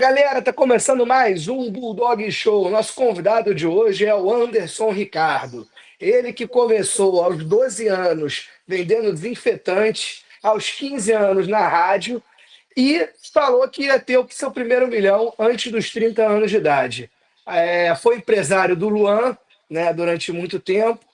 Galera, tá começando mais um Bulldog Show. Nosso convidado de hoje é o Anderson Ricardo. Ele que começou aos 12 anos vendendo desinfetante, aos 15 anos na rádio e falou que ia ter o seu primeiro milhão antes dos 30 anos de idade. Foi empresário do Luan, né, durante muito tempo,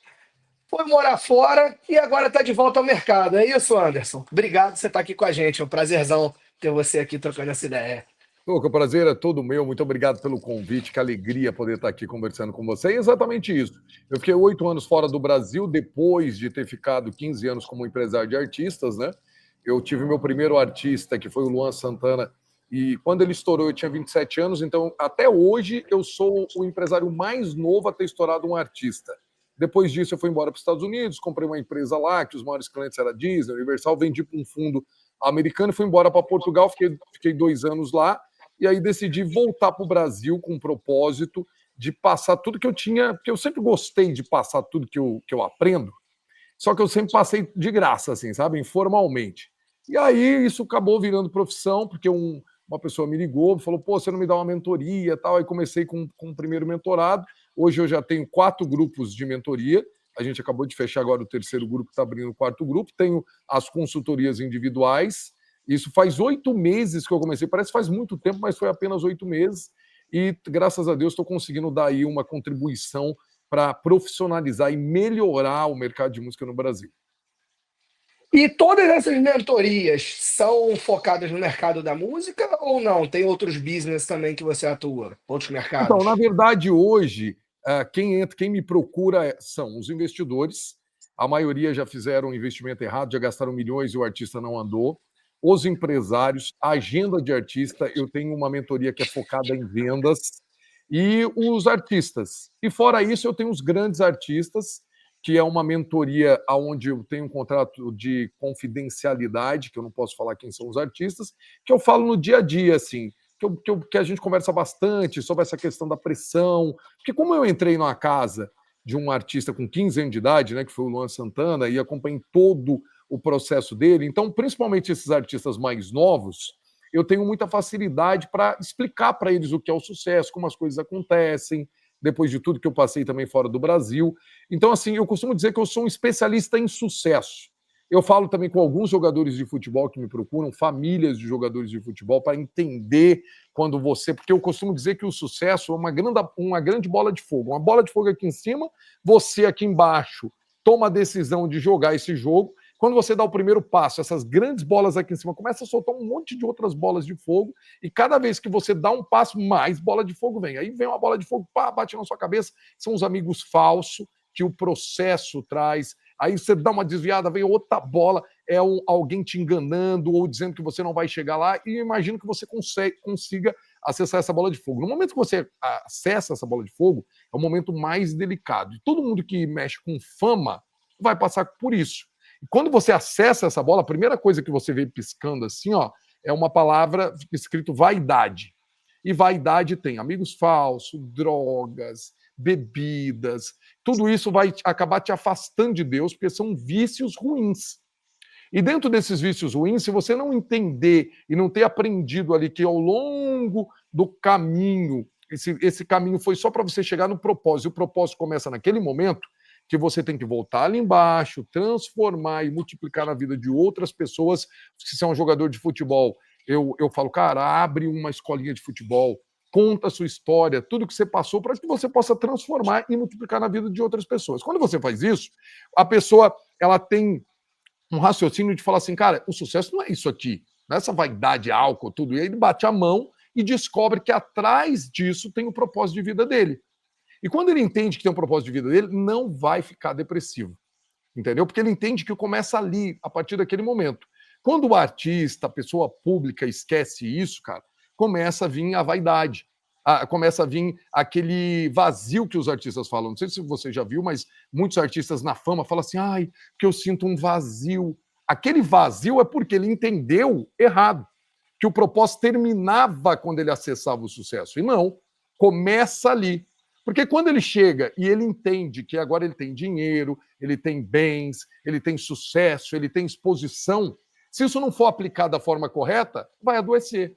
foi morar fora e agora está de volta ao mercado. É isso, Anderson? Obrigado por você estar aqui com a gente. É um prazerzão ter você aqui trocando essa ideia. O prazer é todo meu. Muito obrigado pelo convite. Que alegria poder estar aqui conversando com você. E exatamente isso. Eu fiquei 8 anos fora do Brasil, depois de ter ficado 15 anos como empresário de artistas, né? Eu tive meu primeiro artista, que foi o Luan Santana, e quando ele estourou eu tinha 27 anos, então até hoje eu sou o empresário mais novo a ter estourado um artista. Depois disso eu fui embora para os Estados Unidos, comprei uma empresa lá, que os maiores clientes eram Disney, Universal, vendi para um fundo americano, fui embora para Portugal, fiquei 2 anos lá, e aí decidi voltar para o Brasil com o propósito de passar tudo que eu tinha, porque eu sempre gostei de passar tudo que eu aprendo, só que eu sempre passei de graça, assim, sabe, informalmente. E aí isso acabou virando profissão, porque uma pessoa me ligou, falou, pô, você não me dá uma mentoria e tal, aí comecei com o primeiro mentorado, hoje eu já tenho 4 grupos de mentoria, a gente acabou de fechar agora o terceiro grupo, está abrindo o quarto grupo, tenho as consultorias individuais. Isso faz 8 meses que eu comecei, parece que faz muito tempo, mas foi apenas 8 meses. E graças a Deus estou conseguindo dar aí uma contribuição para profissionalizar e melhorar o mercado de música no Brasil. E todas essas mentorias são focadas no mercado da música ou não? Tem outros business também que você atua, outros Então, na mercados? verdade, hoje, quem me procura são os investidores. A maioria já fizeram um investimento errado, já gastaram milhões e o artista não andou. Os empresários, a agenda de artista, eu tenho uma mentoria que é focada em vendas. E os artistas. E fora isso, eu tenho os grandes artistas, que é uma mentoria onde eu tenho um contrato de confidencialidade, que eu não posso falar quem são os artistas, que eu falo no dia a dia, assim, que a gente conversa bastante sobre essa questão da pressão. Porque como eu entrei numa casa de um artista com 15 anos de idade, né, que foi o Luan Santana, e acompanhei todo o processo dele, então, principalmente esses artistas mais novos, eu tenho muita facilidade para explicar para eles o que é o sucesso, como as coisas acontecem, depois de tudo que eu passei também fora do Brasil. Então, assim, eu costumo dizer que eu sou um especialista em sucesso. Eu falo também com alguns jogadores de futebol que me procuram, famílias de jogadores de futebol, para entender quando você. Porque eu costumo dizer que o sucesso é uma grande bola de fogo. Uma bola de fogo aqui em cima, você aqui embaixo toma a decisão de jogar esse jogo. Quando você dá o primeiro passo, essas grandes bolas aqui em cima começam a soltar um monte de outras bolas de fogo, e cada vez que você dá um passo, mais bola de fogo vem. Aí vem uma bola de fogo, pá, bate na sua cabeça, são os amigos falsos que o processo traz. Aí você dá uma desviada, vem outra bola, alguém te enganando ou dizendo que você não vai chegar lá, e imagino que você consiga acessar essa bola de fogo. No momento que você acessa essa bola de fogo, é o momento mais delicado. E todo mundo que mexe com fama vai passar por isso. E quando você acessa essa bola, a primeira coisa que você vê piscando assim, ó, é uma palavra escrito vaidade. E vaidade tem amigos falsos, drogas, bebidas. Tudo isso vai acabar te afastando de Deus, porque são vícios ruins. E dentro desses vícios ruins, se você não entender e não ter aprendido ali que ao longo do caminho, esse caminho foi só para você chegar no propósito, e o propósito começa naquele momento, que você tem que voltar ali embaixo, transformar e multiplicar na vida de outras pessoas. Se você é um jogador de futebol, eu falo, cara, abre uma escolinha de futebol, conta a sua história, tudo que você passou, para que você possa transformar e multiplicar na vida de outras pessoas. Quando você faz isso, a pessoa ela tem um raciocínio de falar assim, cara, o sucesso não é isso aqui, não é essa vaidade, álcool, tudo. E aí ele bate a mão e descobre que atrás disso tem o propósito de vida dele. E quando ele entende que tem um propósito de vida dele, não vai ficar depressivo, entendeu? Porque ele entende que começa ali, a partir daquele momento. Quando o artista, a pessoa pública esquece isso, cara, começa a vir a vaidade. Começa a vir aquele vazio que os artistas falam. Não sei se você já viu, mas muitos artistas na fama falam assim, ai, que eu sinto um vazio. Aquele vazio é porque ele entendeu errado, que o propósito terminava quando ele acessava o sucesso. E não, começa ali. Porque quando ele chega e ele entende que agora ele tem dinheiro, ele tem bens, ele tem sucesso, ele tem exposição, se isso não for aplicado da forma correta, vai adoecer.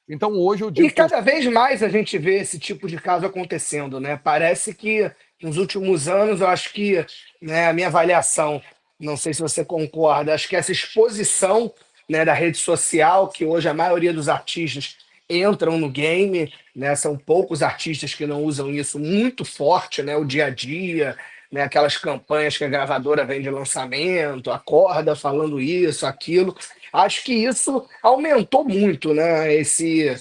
Então, hoje eu E digo que eu... cada vez mais a gente vê esse tipo de caso acontecendo, né? Parece que nos últimos anos, eu acho que, né, a minha avaliação, não sei se você concorda, acho que essa exposição, né, da rede social, que hoje a maioria dos artistas entram no game, né? São poucos artistas que não usam isso muito forte, né? O dia a dia, né? Aquelas campanhas que a gravadora vem de lançamento, acorda falando isso, aquilo. Acho que isso aumentou muito, né? Esse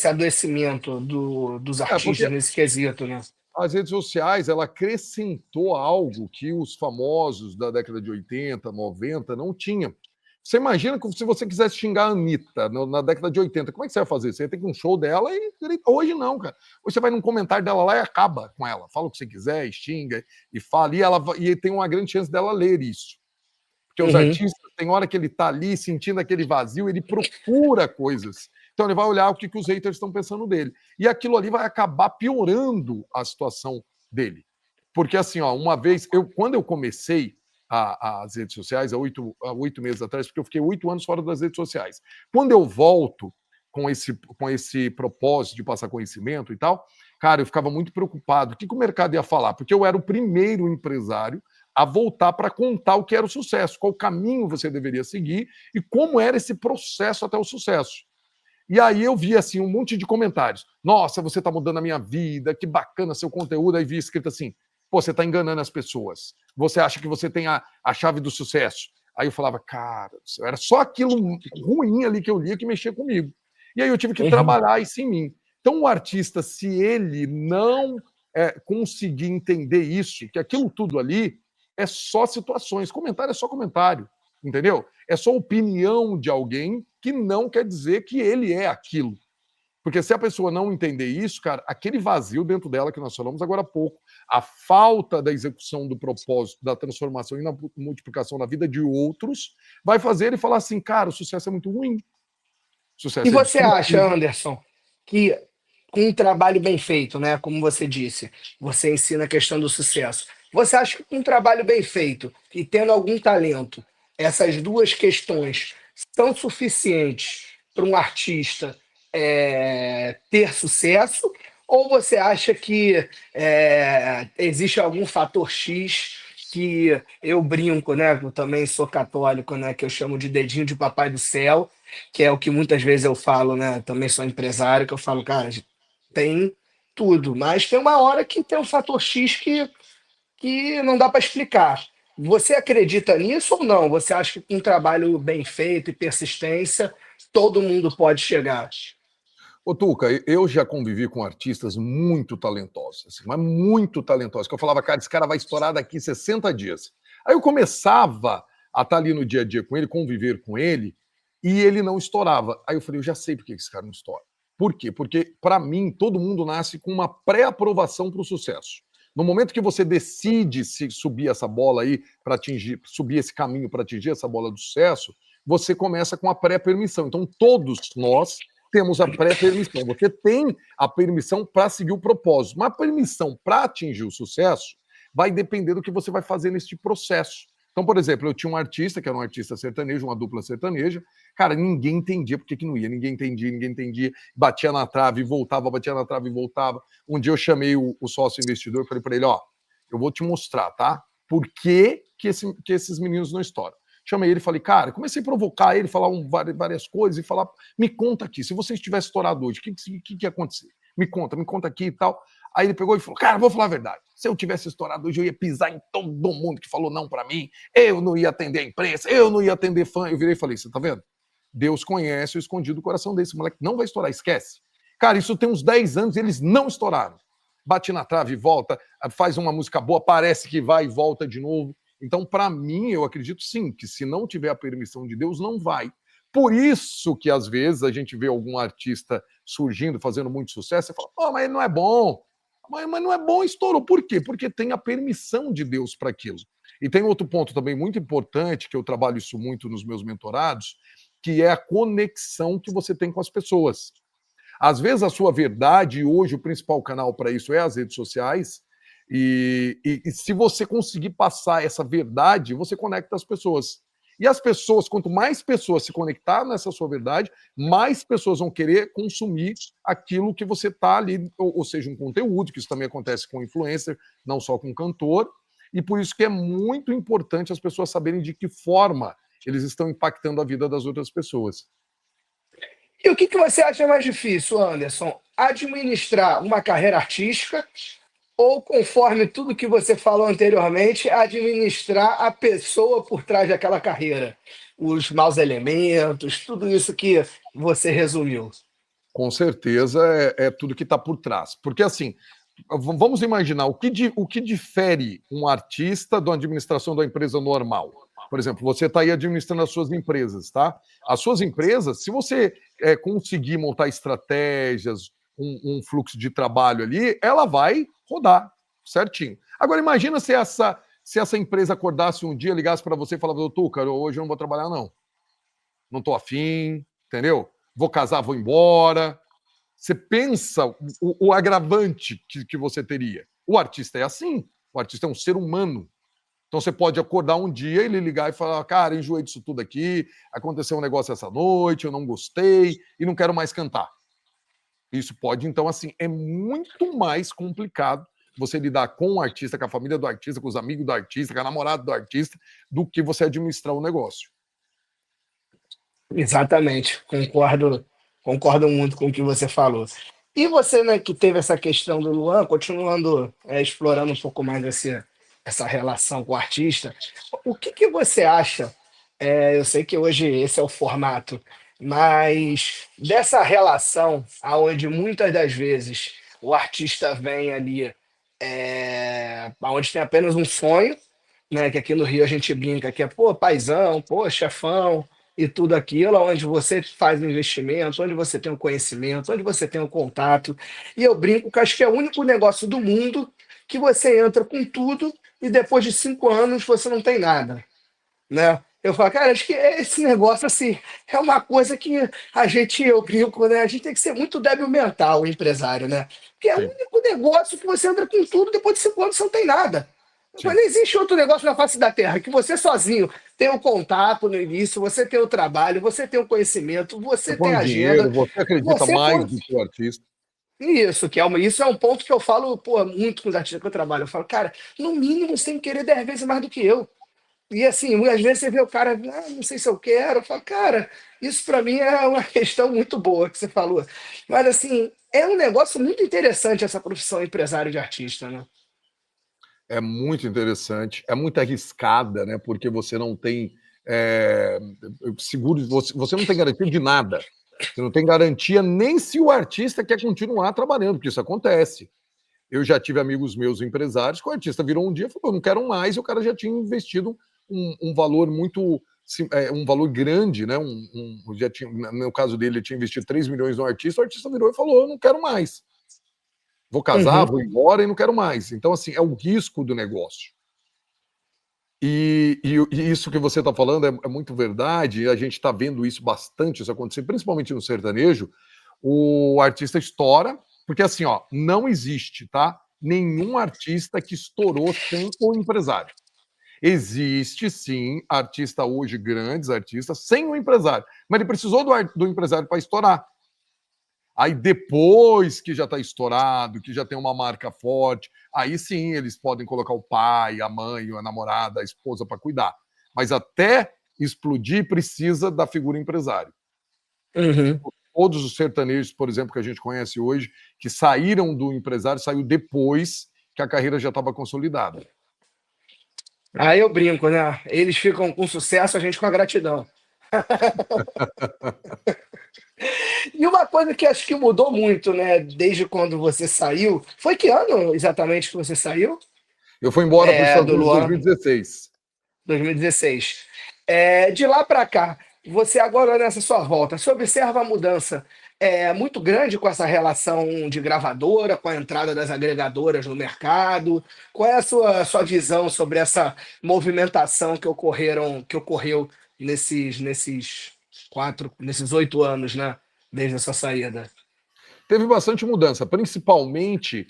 adoecimento dos Porque artistas nesse quesito, né? as redes sociais, ela acrescentou algo que os famosos da década de 80, 90 não tinham. Você imagina que se você quisesse xingar a Anitta na década de 80, como é que você ia fazer? Você ia ter que ir um show dela e hoje não, cara. Hoje você vai num comentário dela lá e acaba com ela. Fala o que você quiser, e xinga e fala. E tem uma grande chance dela ler isso. Porque os Uhum. artistas, tem hora que ele está ali sentindo aquele vazio, ele procura coisas. Então ele vai olhar o que os haters estão pensando dele. E aquilo ali vai acabar piorando a situação dele. Porque assim, ó, uma vez, quando eu comecei as redes sociais, há 8 meses atrás, porque eu fiquei 8 anos fora das redes sociais. Quando eu volto com esse propósito de passar conhecimento e tal, cara, eu ficava muito preocupado. O que o mercado ia falar? Porque eu era o primeiro empresário a voltar para contar o que era o sucesso, qual caminho você deveria seguir e como era esse processo até o sucesso. E aí eu vi assim um monte de comentários. Nossa, você está mudando a minha vida, que bacana seu conteúdo. Aí vi escrito assim: pô, você está enganando as pessoas. Você acha que você tem a chave do sucesso. Aí eu falava, cara, era só aquilo ruim ali que eu lia que mexia comigo. E aí eu tive que Uhum. trabalhar isso em mim. Então o artista, se ele não conseguir entender isso, que aquilo tudo ali é só situações, comentário é só comentário, entendeu? É só opinião de alguém que não quer dizer que ele é aquilo. Porque se a pessoa não entender isso, cara, aquele vazio dentro dela que nós falamos agora há pouco, a falta da execução do propósito, da transformação e na multiplicação na vida de outros, vai fazer ele falar assim, cara, o sucesso é muito ruim, o E sucesso é você acha, destrutivo. Anderson, que com um trabalho bem feito, né, como você disse, você ensina a questão do sucesso. Você acha que com um trabalho bem feito e tendo algum talento, essas duas questões são suficientes para um artista ter sucesso? Ou você acha que existe algum fator X que eu brinco, né? Eu também sou católico, né? Que eu chamo de dedinho de papai do céu, que é o que muitas vezes eu falo, né? Também sou empresário, que eu falo, cara, tem tudo, mas tem uma hora que tem um fator X que não dá para explicar. Você acredita nisso ou não? Você acha que com um trabalho bem feito e persistência, todo mundo pode chegar? Ô, Tuca, eu já convivi com artistas muito talentosos, assim, mas muito talentosos, que eu falava, cara, esse cara vai estourar daqui 60 dias. Aí eu começava a estar ali no dia a dia com ele, conviver com ele, e ele não estourava. Aí eu falei, eu já sei por que esse cara não estoura. Por quê? Porque, para mim, todo mundo nasce com uma pré-aprovação para o sucesso. No momento que você decide se subir essa bola aí para atingir, subir esse caminho para atingir essa bola do sucesso, você começa com a pré-permissão. Então, todos nós temos a pré-permissão. Você tem a permissão para seguir o propósito, mas a permissão para atingir o sucesso vai depender do que você vai fazer neste processo. Então, por exemplo, eu tinha um artista, que era um artista sertanejo, uma dupla sertaneja. Cara, ninguém entendia por que não ia, ninguém entendia. Batia na trave e voltava, batia na trave e voltava. Um dia eu chamei o sócio investidor e falei para ele: ó, eu vou te mostrar, tá? Por que esses meninos não estouram. Chamei ele e falei, cara, comecei a provocar ele, falar várias coisas e falar, me conta aqui, se você estivesse estourado hoje, o que ia acontecer? Me conta aqui e tal. Aí ele pegou e falou, cara, vou falar a verdade. Se eu tivesse estourado hoje, eu ia pisar em todo mundo que falou não para mim, eu não ia atender a imprensa, eu não ia atender fã. Eu virei e falei, você tá vendo? Deus conhece o escondido do coração desse moleque, não vai estourar, esquece. Cara, isso tem uns 10 anos e eles não estouraram. Bate na trave e volta, faz uma música boa, parece que vai e volta de novo. Então, para mim, eu acredito sim, que se não tiver a permissão de Deus, não vai. Por isso que, às vezes, a gente vê algum artista surgindo, fazendo muito sucesso, e fala, oh, mas ele não é bom. Mas não é bom, estourou. Por quê? Porque tem a permissão de Deus para aquilo. E tem outro ponto também muito importante, que eu trabalho isso muito nos meus mentorados, que é a conexão que você tem com as pessoas. Às vezes a sua verdade, e hoje o principal canal para isso é as redes sociais, e se você conseguir passar essa verdade, você conecta as pessoas. E as pessoas, quanto mais pessoas se conectar nessa sua verdade, mais pessoas vão querer consumir aquilo que você está ali, ou seja, um conteúdo, que isso também acontece com influencer, não só com cantor, e por isso que é muito importante as pessoas saberem de que forma eles estão impactando a vida das outras pessoas. E o que que você acha mais difícil, Anderson? Administrar uma carreira artística ou, conforme tudo que você falou anteriormente, administrar a pessoa por trás daquela carreira? Os maus elementos, tudo isso que você resumiu. Com certeza é tudo que está por trás. Porque, assim, vamos imaginar o que difere um artista da administração da empresa normal. Por exemplo, você está aí administrando as suas empresas, tá? As suas empresas, se você conseguir montar estratégias, um fluxo de trabalho ali, ela vai rodar certinho. Agora, imagina se essa empresa acordasse um dia, ligasse para você e falasse, doutor, cara, hoje eu não vou trabalhar, não. Não estou afim, entendeu? Vou casar, vou embora. Você pensa o agravante que você teria. O artista é assim. O artista é um ser humano. Então você pode acordar um dia, ele ligar e falar, cara, enjoei disso tudo aqui, aconteceu um negócio essa noite, eu não gostei e não quero mais cantar. Isso pode, então, assim, é muito mais complicado você lidar com o artista, com a família do artista, com os amigos do artista, com a namorada do artista, do que você administrar o negócio. Exatamente, concordo muito com o que você falou. E você, né, que teve essa questão do Luan, continuando, explorando um pouco mais essa relação com o artista, o que que você acha, eu sei que hoje esse é o formato, mas dessa relação aonde muitas das vezes o artista vem ali, aonde tem apenas um sonho, né? Que aqui no Rio a gente brinca que é, pô, paizão, pô, chefão e tudo aquilo, onde você faz o investimento, onde você tem o conhecimento, onde você tem o contato. E eu brinco que acho que é o único negócio do mundo que você entra com tudo e depois de 5 anos você não tem nada, né? Eu falo, cara, acho que esse negócio, assim, é uma coisa que eu brinco, né? A gente tem que ser muito débil mental, o empresário, né? Porque é o Sim, único negócio que você entra com tudo, depois de 5 anos você não tem nada. Mas sim. não existe outro negócio na face da Terra que você sozinho tem o contato no início, você tem o trabalho, você tem o conhecimento, Você você tem põe a agenda, dinheiro, você acredita você mais põe. do que o artista. Isso é um ponto que eu falo, pô, muito com os artistas que eu trabalho. Eu falo, cara, no mínimo você tem que querer 10 vezes mais do que eu. E assim, às vezes você vê o cara, não sei se eu quero. Eu falo, cara, isso para mim é uma questão muito boa que você falou. Mas assim, é um negócio muito interessante essa profissão empresário de artista, né? É muito interessante, é muito arriscada, né? Porque você não tem é, seguro, você não tem garantia de nada. Você não tem garantia nem se o artista quer continuar trabalhando, porque isso acontece. Eu já tive amigos meus empresários que o artista virou um dia e falou: não quero mais, e o cara já tinha investido um valor muito. Um valor grande, né? Já tinha, no caso dele, ele tinha investido 3 milhões no artista, o artista virou e falou: eu não quero mais. Vou casar, Uhum, vou embora e não quero mais. Então, assim, é o risco do negócio. E isso que você está falando é muito verdade, e a gente está vendo isso bastante, isso acontecer, principalmente no sertanejo. O artista estoura, porque assim, ó, não existe, tá? Nenhum artista que estourou sem o empresário. Existe sim artista hoje, grandes artistas, sem o empresário, mas ele precisou do empresário para estourar. Aí depois que já está estourado, que já tem uma marca forte, aí sim eles podem colocar o pai, a mãe, a namorada, a esposa para cuidar. Mas até explodir precisa da figura empresário. uhum. Todos os sertanejos, por exemplo, que a gente conhece hoje, que saíram do empresário, saiu depois que a carreira já estava consolidada. Aí eu brinco, né? Eles ficam com sucesso, a gente com a gratidão. E uma coisa que acho que mudou muito, né, desde quando você saiu, foi que ano exatamente que você saiu? Eu fui embora para os Estados Do Unidos em Luan, 2016. 2016. De lá para cá, você agora nessa sua volta, você observa a mudança muito grande com essa relação de gravadora, com a entrada das agregadoras no mercado? Qual é a sua visão sobre essa movimentação que ocorreu nesses 8 anos, né, desde a sua saída? Teve bastante mudança, principalmente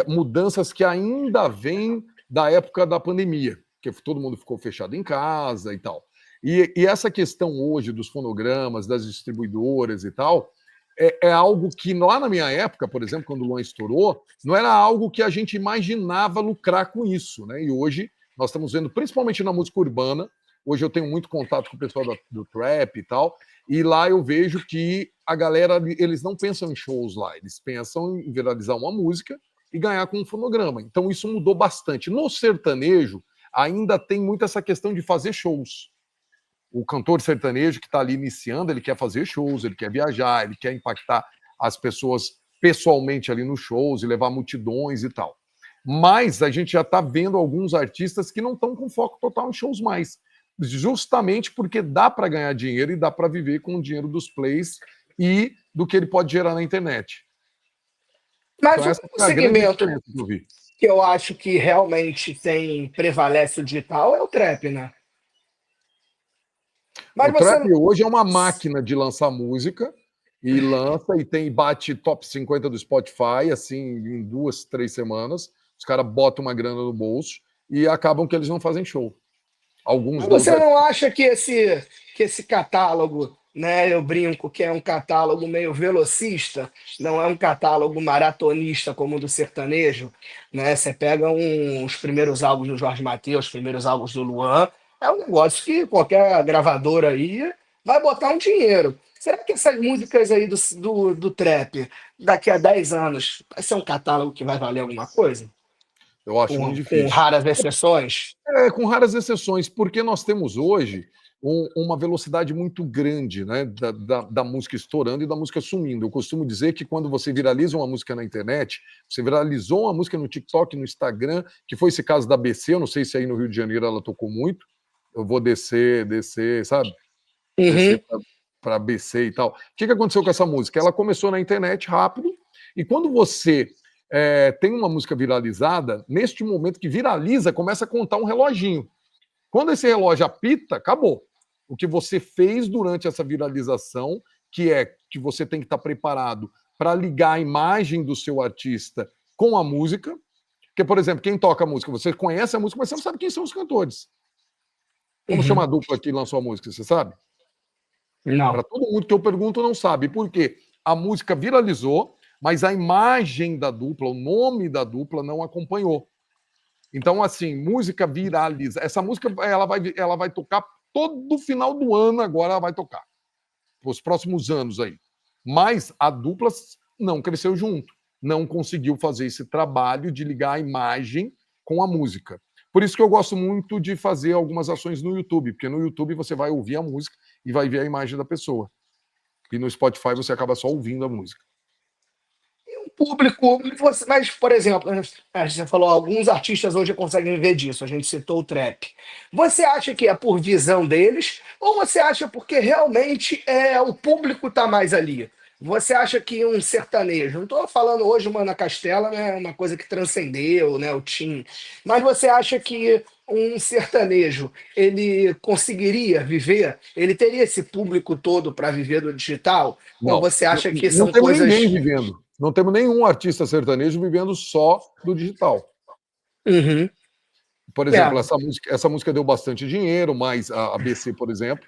mudanças que ainda vêm da época da pandemia, que todo mundo ficou fechado em casa e tal. E essa questão hoje dos fonogramas, das distribuidoras e tal, é algo que lá na minha época, por exemplo, quando o Luan estourou, não era algo que a gente imaginava lucrar com isso, né? E hoje nós estamos vendo, principalmente na música urbana, hoje eu tenho muito contato com o pessoal do trap e tal, e lá eu vejo que a galera, eles não pensam em shows lá, eles pensam em viralizar uma música e ganhar com um fonograma. Então isso mudou bastante. No sertanejo, ainda tem muito essa questão de fazer shows. O cantor sertanejo que está ali iniciando, ele quer fazer shows, ele quer viajar, ele quer impactar as pessoas pessoalmente ali nos shows e levar multidões e tal. Mas a gente já está vendo alguns artistas que não estão com foco total em shows mais, justamente porque dá para ganhar dinheiro e dá para viver com o dinheiro dos plays e do que ele pode gerar na internet. Mas Então essa o é a grande segmento diferença que eu vi. que eu acho que realmente prevalece o digital é o trap, né? Mas O trap você. hoje é uma máquina de lançar música e lança e tem bate top 50 do Spotify, assim, em 2, 3 semanas. Os caras botam uma grana no bolso e acabam que eles não fazem show. Alguns Mas não. você não acha que esse catálogo, né? Eu brinco que é um catálogo meio velocista, não é um catálogo maratonista como o do sertanejo, né? Você pega os primeiros álbuns do Jorge Mateus, os primeiros álbuns do Luan, é um negócio que qualquer gravadora aí vai botar um dinheiro. Será que essas músicas aí do trap, daqui a 10 anos, vai ser um catálogo que vai valer alguma coisa? Eu acho muito Com difícil. raras exceções? Com raras exceções, porque nós temos hoje uma velocidade muito grande, né, da música estourando e da música sumindo. Eu costumo dizer que quando você viraliza uma música na internet, você viralizou uma música no TikTok, no Instagram, que foi esse caso da BC, eu não sei se aí no Rio de Janeiro ela tocou muito, eu vou descer, sabe? Uhum, Descer para BC e tal. O que aconteceu com essa música? Ela começou na internet rápido, e quando você tem uma música viralizada, neste momento que viraliza, começa a contar um reloginho. Quando esse relógio apita, acabou. O que você fez durante essa viralização, que é que você tem que estar preparado para ligar a imagem do seu artista com a música. Porque, por exemplo, quem toca a música, você conhece a música, mas você não sabe quem são os cantores. Como chama a uhum. dupla que lançou a música, você sabe? Para Não. todo mundo que eu pergunto, não sabe. Por quê? A música viralizou, mas a imagem da dupla, o nome da dupla não acompanhou. Então, assim, música viraliza. Essa música ela vai tocar todo final do ano, agora ela vai tocar. Os próximos anos aí. Mas a dupla não cresceu junto. Não conseguiu fazer esse trabalho de ligar a imagem com a música. Por isso que eu gosto muito de fazer algumas ações no YouTube, porque no YouTube você vai ouvir a música e vai ver a imagem da pessoa. E no Spotify você acaba só ouvindo a música. Público, mas, por exemplo, você falou, alguns artistas hoje conseguem viver disso, a gente citou o trap. Você acha que é por visão deles, ou você acha porque realmente o público está mais ali? Você acha que um sertanejo, não estou falando hoje uma Ana Castela, né, uma coisa que transcendeu, né, o Tim, mas você acha que um sertanejo, ele conseguiria viver, ele teria esse público todo para viver do digital? Ou Não, você não, acha que não são temos ninguém coisas... vivendo. Não temos nenhum artista sertanejo vivendo só do digital. Uhum. Por exemplo, É. essa música deu bastante dinheiro, mas a ABC, por exemplo,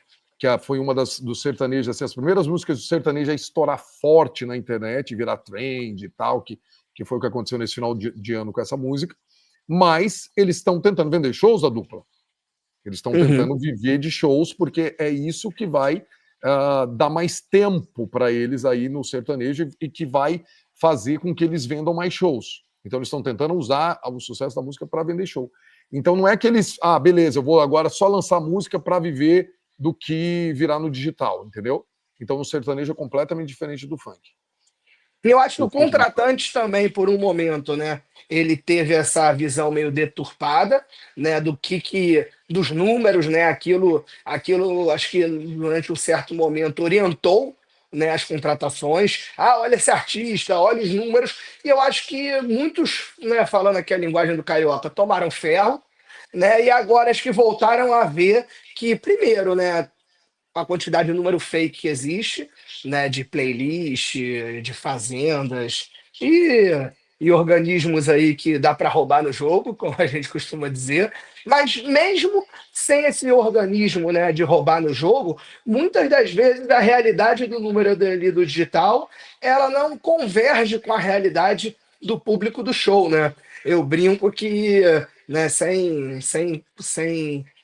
foi uma dos sertanejos, assim, as primeiras músicas do sertanejo a estourar forte na internet, virar trend e tal, que foi o que aconteceu nesse final de ano com essa música. Mas eles estão tentando vender shows da dupla. Eles estão Uhum. tentando viver de shows, porque é isso que vai dar mais tempo para eles aí no sertanejo e que vai fazer com que eles vendam mais shows. Então eles estão tentando usar o sucesso da música para vender show. Então não é que eles, beleza, eu vou agora só lançar música para viver do que virar no digital, entendeu? Então o sertanejo é completamente diferente do funk. E eu acho que Do o funk do contratante também, por um momento, né? Ele teve essa visão meio deturpada, né? Dos números, né? Aquilo, acho que durante um certo momento orientou, né? As contratações. Ah, olha esse artista, olha os números. E eu acho que muitos, né? Falando aqui a linguagem do carioca, tomaram ferro, né? E agora acho que voltaram a ver que, primeiro, né? A quantidade de número fake que existe, né, de playlist, de fazendas, e e organismos aí que dá para roubar no jogo, como a gente costuma dizer. Mas mesmo sem esse organismo, né, de roubar no jogo, muitas das vezes a realidade do número ali do digital, ela não converge com a realidade do público do show, né? Eu brinco que, né, sem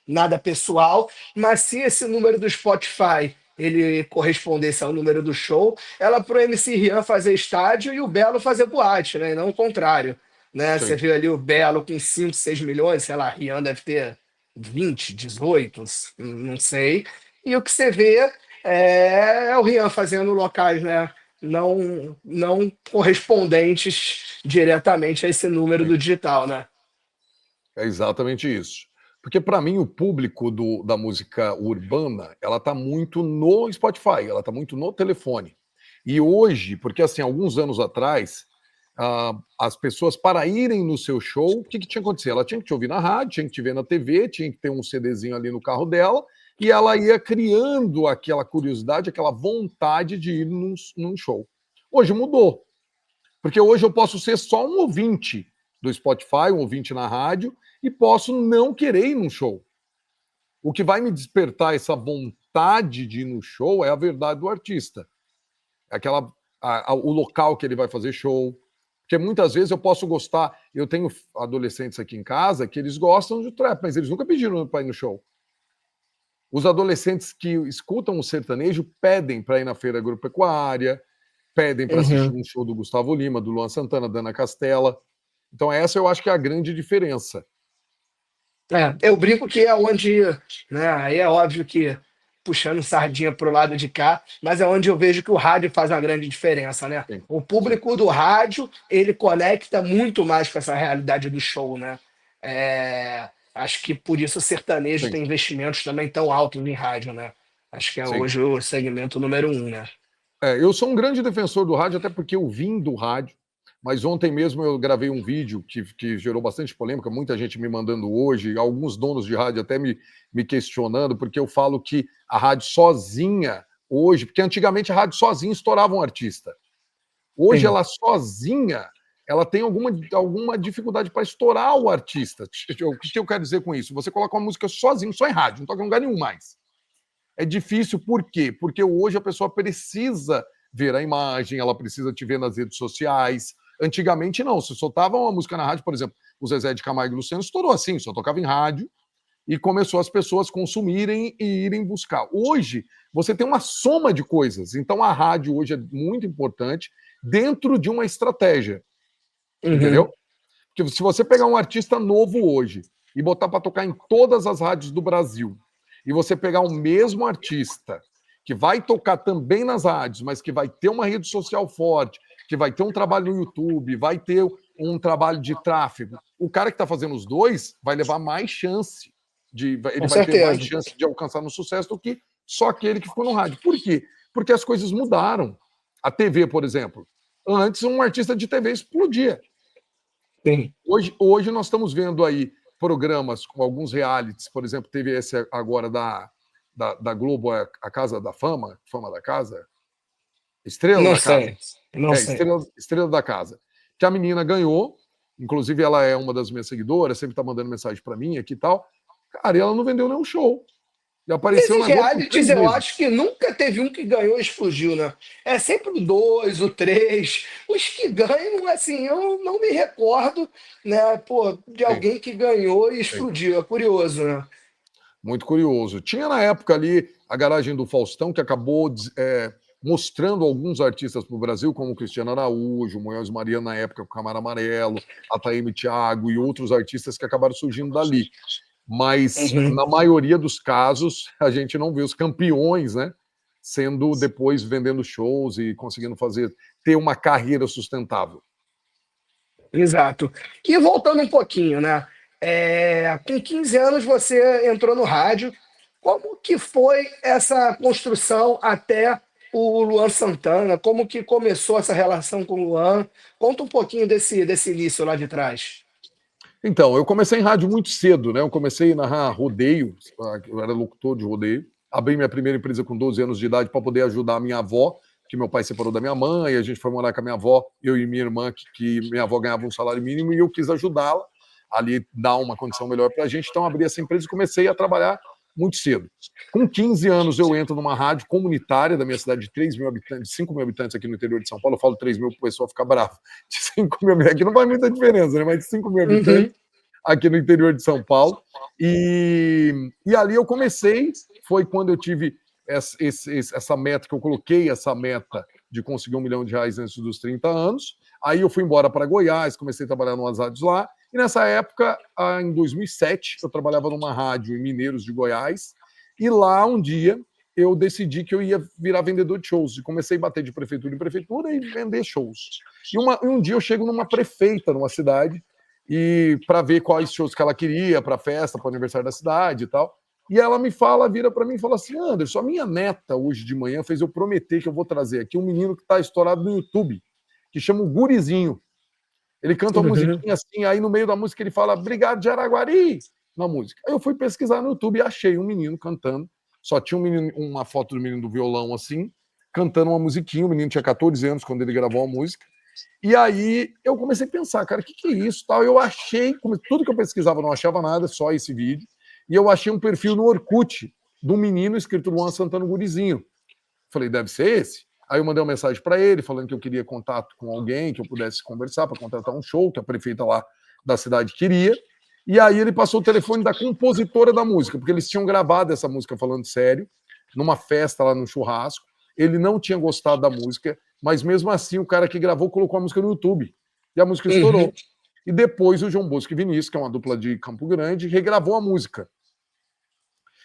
nada pessoal, mas se esse número do Spotify ele correspondesse ao número do show, ela para o MC Rian fazer estádio e o Belo fazer boate, né? E não o contrário. Né? Você Sim. viu ali o Belo com 5, 6 milhões, sei lá, Rian deve ter 20, 18, não sei. E o que você vê é o Rian fazendo locais, né? Não correspondentes diretamente a esse número Sim. do digital, né? É exatamente isso. Porque, para mim, o público da música urbana, ela está muito no Spotify, ela está muito no telefone. E hoje, porque assim, alguns anos atrás, as pessoas, para irem no seu show, o que tinha que acontecer? Ela tinha que te ouvir na rádio, tinha que te ver na TV, tinha que ter um CDzinho ali no carro dela, e ela ia criando aquela curiosidade, aquela vontade de ir num show. Hoje mudou. Porque hoje eu posso ser só um ouvinte do Spotify, um ouvinte na rádio, e posso não querer ir num show. O que vai me despertar essa vontade de ir no show é a verdade do artista. Aquela, o local que ele vai fazer show. Porque muitas vezes eu posso gostar. Eu tenho adolescentes aqui em casa que eles gostam de trap, mas eles nunca pediram para ir no show. Os adolescentes que escutam o sertanejo pedem para ir na feira agropecuária, pedem para assistir Uhum. um show do Gustavo Lima, do Luan Santana, da Ana Castela. Então, essa eu acho que é a grande diferença. Eu brinco que é onde, né, aí é óbvio que puxando sardinha pro lado de cá, mas é onde eu vejo que o rádio faz uma grande diferença, né? Sim, O sim, público do rádio, ele conecta muito mais com essa realidade do show, né? Acho que por isso o sertanejo sim. tem investimentos também tão altos em rádio, né? Acho que é Sim. hoje o segmento número um, né? Eu sou um grande defensor do rádio, até porque eu vim do rádio, mas ontem mesmo eu gravei um vídeo que gerou bastante polêmica, muita gente me mandando hoje, alguns donos de rádio até me questionando, porque eu falo que a rádio sozinha, hoje, porque antigamente a rádio sozinha estourava um artista. Hoje Sim. ela sozinha, ela tem alguma dificuldade para estourar o artista. O que eu quero dizer com isso? Você coloca uma música sozinho, só em rádio, não toca em lugar nenhum mais. É difícil, por quê? Porque hoje a pessoa precisa ver a imagem, ela precisa te ver nas redes sociais. Antigamente, não. Se soltava uma música na rádio, por exemplo, o Zezé de Camargo e Luciano estourou assim, só tocava em rádio e começou as pessoas consumirem e irem buscar. Hoje, você tem uma soma de coisas. Então, a rádio hoje é muito importante dentro de uma estratégia, Uhum. entendeu? Porque se você pegar um artista novo hoje e botar para tocar em todas as rádios do Brasil, e você pegar o mesmo artista que vai tocar também nas rádios, mas que vai ter uma rede social forte, que vai ter um trabalho no YouTube, vai ter um trabalho de tráfego, o cara que está fazendo os dois vai levar mais chance ele Com vai ter mais certeza. chance de alcançar no sucesso do que só aquele que ficou no rádio. Por quê? Porque as coisas mudaram. A TV, por exemplo. Antes, um artista de TV explodia. Sim. Hoje nós estamos vendo aí programas com alguns realities, por exemplo, teve esse agora da Globo, a Casa da Fama, Fama da Casa, Estrela Não da Casa, sei. Não sei. Estrela da Casa, que a menina ganhou, inclusive ela é uma das minhas seguidoras, sempre está mandando mensagem para mim aqui e tal, cara, e ela não vendeu nenhum show, e apareceu Esses na Globo por realities 3 eu meses. acho que nunca teve um que ganhou e explodiu, né? É sempre o dois, o três. Os que ganham, assim, eu não me recordo, né, pô, de Sim, alguém que ganhou e sim. explodiu. É curioso, né? Muito curioso. Tinha na época ali a garagem do Faustão, que acabou mostrando alguns artistas para o Brasil, como o Cristiano Araújo, o Moisés Maria na época com o Camaro Amarelo, a Taime Thiago e outros artistas que acabaram surgindo dali. Mas, Uhum. na maioria dos casos, a gente não vê os campeões, né? Sendo depois vendendo shows e conseguindo ter uma carreira sustentável. Exato. E voltando um pouquinho, né? Com 15 anos você entrou no rádio. Como que foi essa construção até o Luan Santana? Como que começou essa relação com o Luan? Conta um pouquinho desse início lá de trás. Então, eu comecei em rádio muito cedo, né? Eu comecei a narrar rodeio, eu era locutor de rodeio. Abri minha primeira empresa com 12 anos de idade para poder ajudar a minha avó, que meu pai separou da minha mãe, a gente foi morar com a minha avó, eu e minha irmã, que minha avó ganhava um salário mínimo, e eu quis ajudá-la ali, dar uma condição melhor para a gente, então abri essa empresa e comecei a trabalhar muito cedo. Com 15 anos, eu entro numa rádio comunitária da minha cidade de 3 mil habitantes, 5 mil habitantes aqui no interior de São Paulo. Eu falo 3 mil, o pessoal fica bravo. De 5 mil, aqui não faz muita diferença, né? Mas de 5 mil habitantes aqui no interior de São Paulo. E ali eu comecei, foi quando eu tive essa meta, que eu coloquei essa meta de conseguir R$ 1 milhão antes dos 30 anos. Aí eu fui embora para Goiás, comecei a trabalhar no rádios lá. E nessa época, em 2007, eu trabalhava numa rádio em Mineiros de Goiás. E lá, um dia, eu decidi que eu ia virar vendedor de shows. E comecei a bater de prefeitura em prefeitura e vender shows. E um dia eu chego numa prefeita, numa cidade, e para ver quais shows que ela queria, para festa, para o aniversário da cidade e tal. E ela me fala, vira para mim e fala assim: Anderson, a minha neta hoje de manhã fez eu prometer que eu vou trazer aqui um menino que está estourado no YouTube, que chama o Gurizinho. Ele canta uma musiquinha assim, aí no meio da música ele fala Obrigado de Araguari, na música. Aí eu fui pesquisar no YouTube e achei um menino cantando, só tinha uma foto do menino do violão assim, cantando uma musiquinha, o menino tinha 14 anos quando ele gravou a música, e aí eu comecei a pensar, cara, o que é isso? Tal? Eu achei, tudo que eu pesquisava não achava nada, só esse vídeo, e eu achei um perfil no Orkut de um menino escrito Luan Santana Gurizinho. Falei, deve ser esse? Aí eu mandei uma mensagem para ele, falando que eu queria contato com alguém, que eu pudesse conversar para contratar um show, que a prefeita lá da cidade queria. E aí ele passou o telefone da compositora da música, porque eles tinham gravado essa música falando sério, numa festa lá no churrasco. Ele não tinha gostado da música, mas mesmo assim o cara que gravou colocou a música no YouTube. E a música estourou. E depois o João Bosco e Vinícius, que é uma dupla de Campo Grande, regravou a música.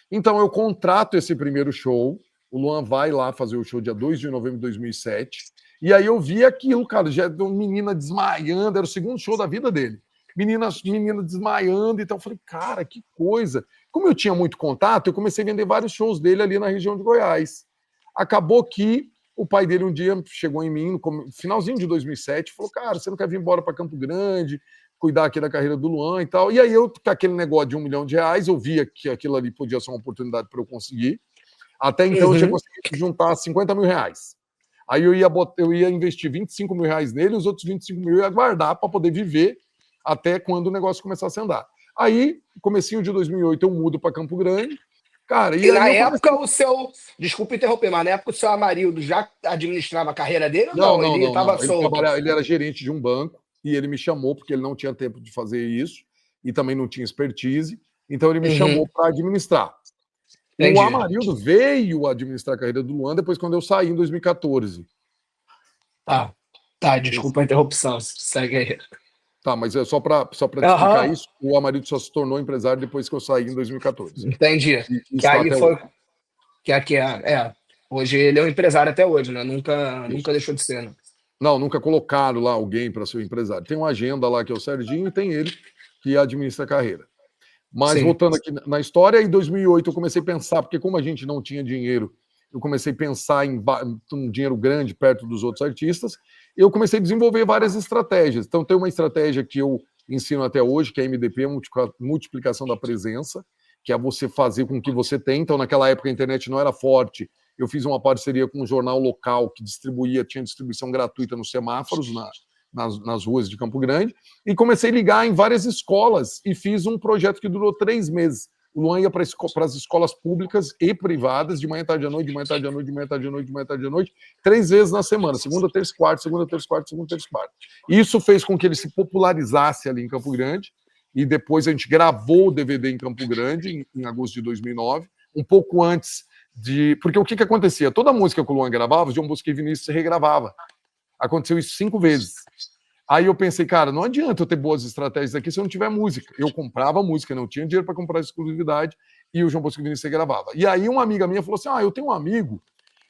Então eu contrato esse primeiro show, o Luan vai lá fazer o show dia 2 de novembro de 2007, e aí eu vi aquilo, cara, já uma menina desmaiando, era o segundo show da vida dele. Menina desmaiando, então eu falei, cara, que coisa. Como eu tinha muito contato, eu comecei a vender vários shows dele ali na região de Goiás. Acabou que o pai dele um dia chegou em mim, no finalzinho de 2007, falou, cara, você não quer vir embora para Campo Grande, cuidar aqui da carreira do Luan e tal. E aí eu, com aquele negócio de R$ 1 milhão, eu via que aquilo ali podia ser uma oportunidade para eu conseguir. Até então eu tinha conseguido juntar R$ 50 mil. Aí eu ia investir R$ 25 mil nele, os outros 25 mil eu ia guardar para poder viver até quando o negócio começasse a andar. Aí, comecinho de 2008, eu mudo para Campo Grande. Cara, e na aí época o seu. Desculpa interromper, mas na época o seu Amarildo já administrava a carreira dele ou não? Ele estava solto? Ele era gerente de um banco e ele me chamou porque ele não tinha tempo de fazer isso e também não tinha expertise. Então ele me chamou para administrar. Entendi. O Amarildo veio administrar a carreira do Luan depois quando eu saí em 2014. Tá, desculpa a interrupção. Segue aí. Tá, mas é só para te explicar isso, o Amarildo só se tornou empresário depois que eu saí em 2014. Entendi. Que aí foi. Hoje. Que aqui hoje ele é um empresário até hoje, né? Nunca deixou de ser, né? Não, nunca colocaram lá alguém para ser o empresário. Tem uma agenda lá que é o Serginho e tem ele que administra a carreira. Mas sim, voltando aqui na história, em 2008 eu comecei a pensar, porque como a gente não tinha dinheiro, eu comecei a pensar em um dinheiro grande perto dos outros artistas, eu comecei a desenvolver várias estratégias. Então tem uma estratégia que eu ensino até hoje, que é a MDP, multiplicação da presença, que é você fazer com que você tem. Então naquela época a internet não era forte, eu fiz uma parceria com um jornal local que tinha distribuição gratuita nos semáforos, nas ruas de Campo Grande, e comecei a ligar em várias escolas e fiz um projeto que durou 3 meses. O Luan ia para as escolas públicas e privadas, de manhã, tarde à noite, de manhã, tarde à noite, de manhã, tarde à noite, de manhã, tarde à noite, 3 vezes na semana, segunda, terça, quarta, segunda, terça, quarta, segunda, terça, quarta. Isso fez com que ele se popularizasse ali em Campo Grande, e depois a gente gravou o DVD em Campo Grande, em agosto de 2009, um pouco antes de... Porque o que acontecia? Toda música que o Luan gravava, o João Bosco e Vinícius se regravava. Aconteceu isso 5 vezes. Aí eu pensei, cara, não adianta eu ter boas estratégias aqui se eu não tiver música. Eu comprava música, não tinha dinheiro para comprar exclusividade, e o João Bosco Vinícius gravava. E aí uma amiga minha falou assim, eu tenho um amigo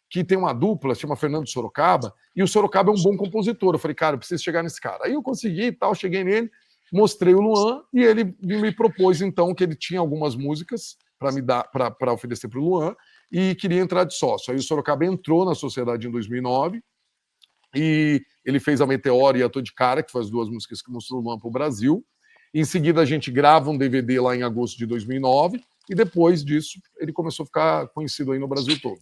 que tem uma dupla, se chama Fernando Sorocaba, e o Sorocaba é um bom compositor. Eu falei, cara, eu preciso chegar nesse cara. Aí eu consegui e tal, cheguei nele, mostrei o Luan, e ele me propôs, então, que ele tinha algumas músicas para me dar, para oferecer para o Luan, e queria entrar de sócio. Aí o Sorocaba entrou na sociedade em 2009, e ele fez a Meteora e a Tô de Cara, que foi as 2 músicas que mostrou o Luan para o Brasil. Em seguida, a gente grava um DVD lá em agosto de 2009, e depois disso, ele começou a ficar conhecido aí no Brasil todo.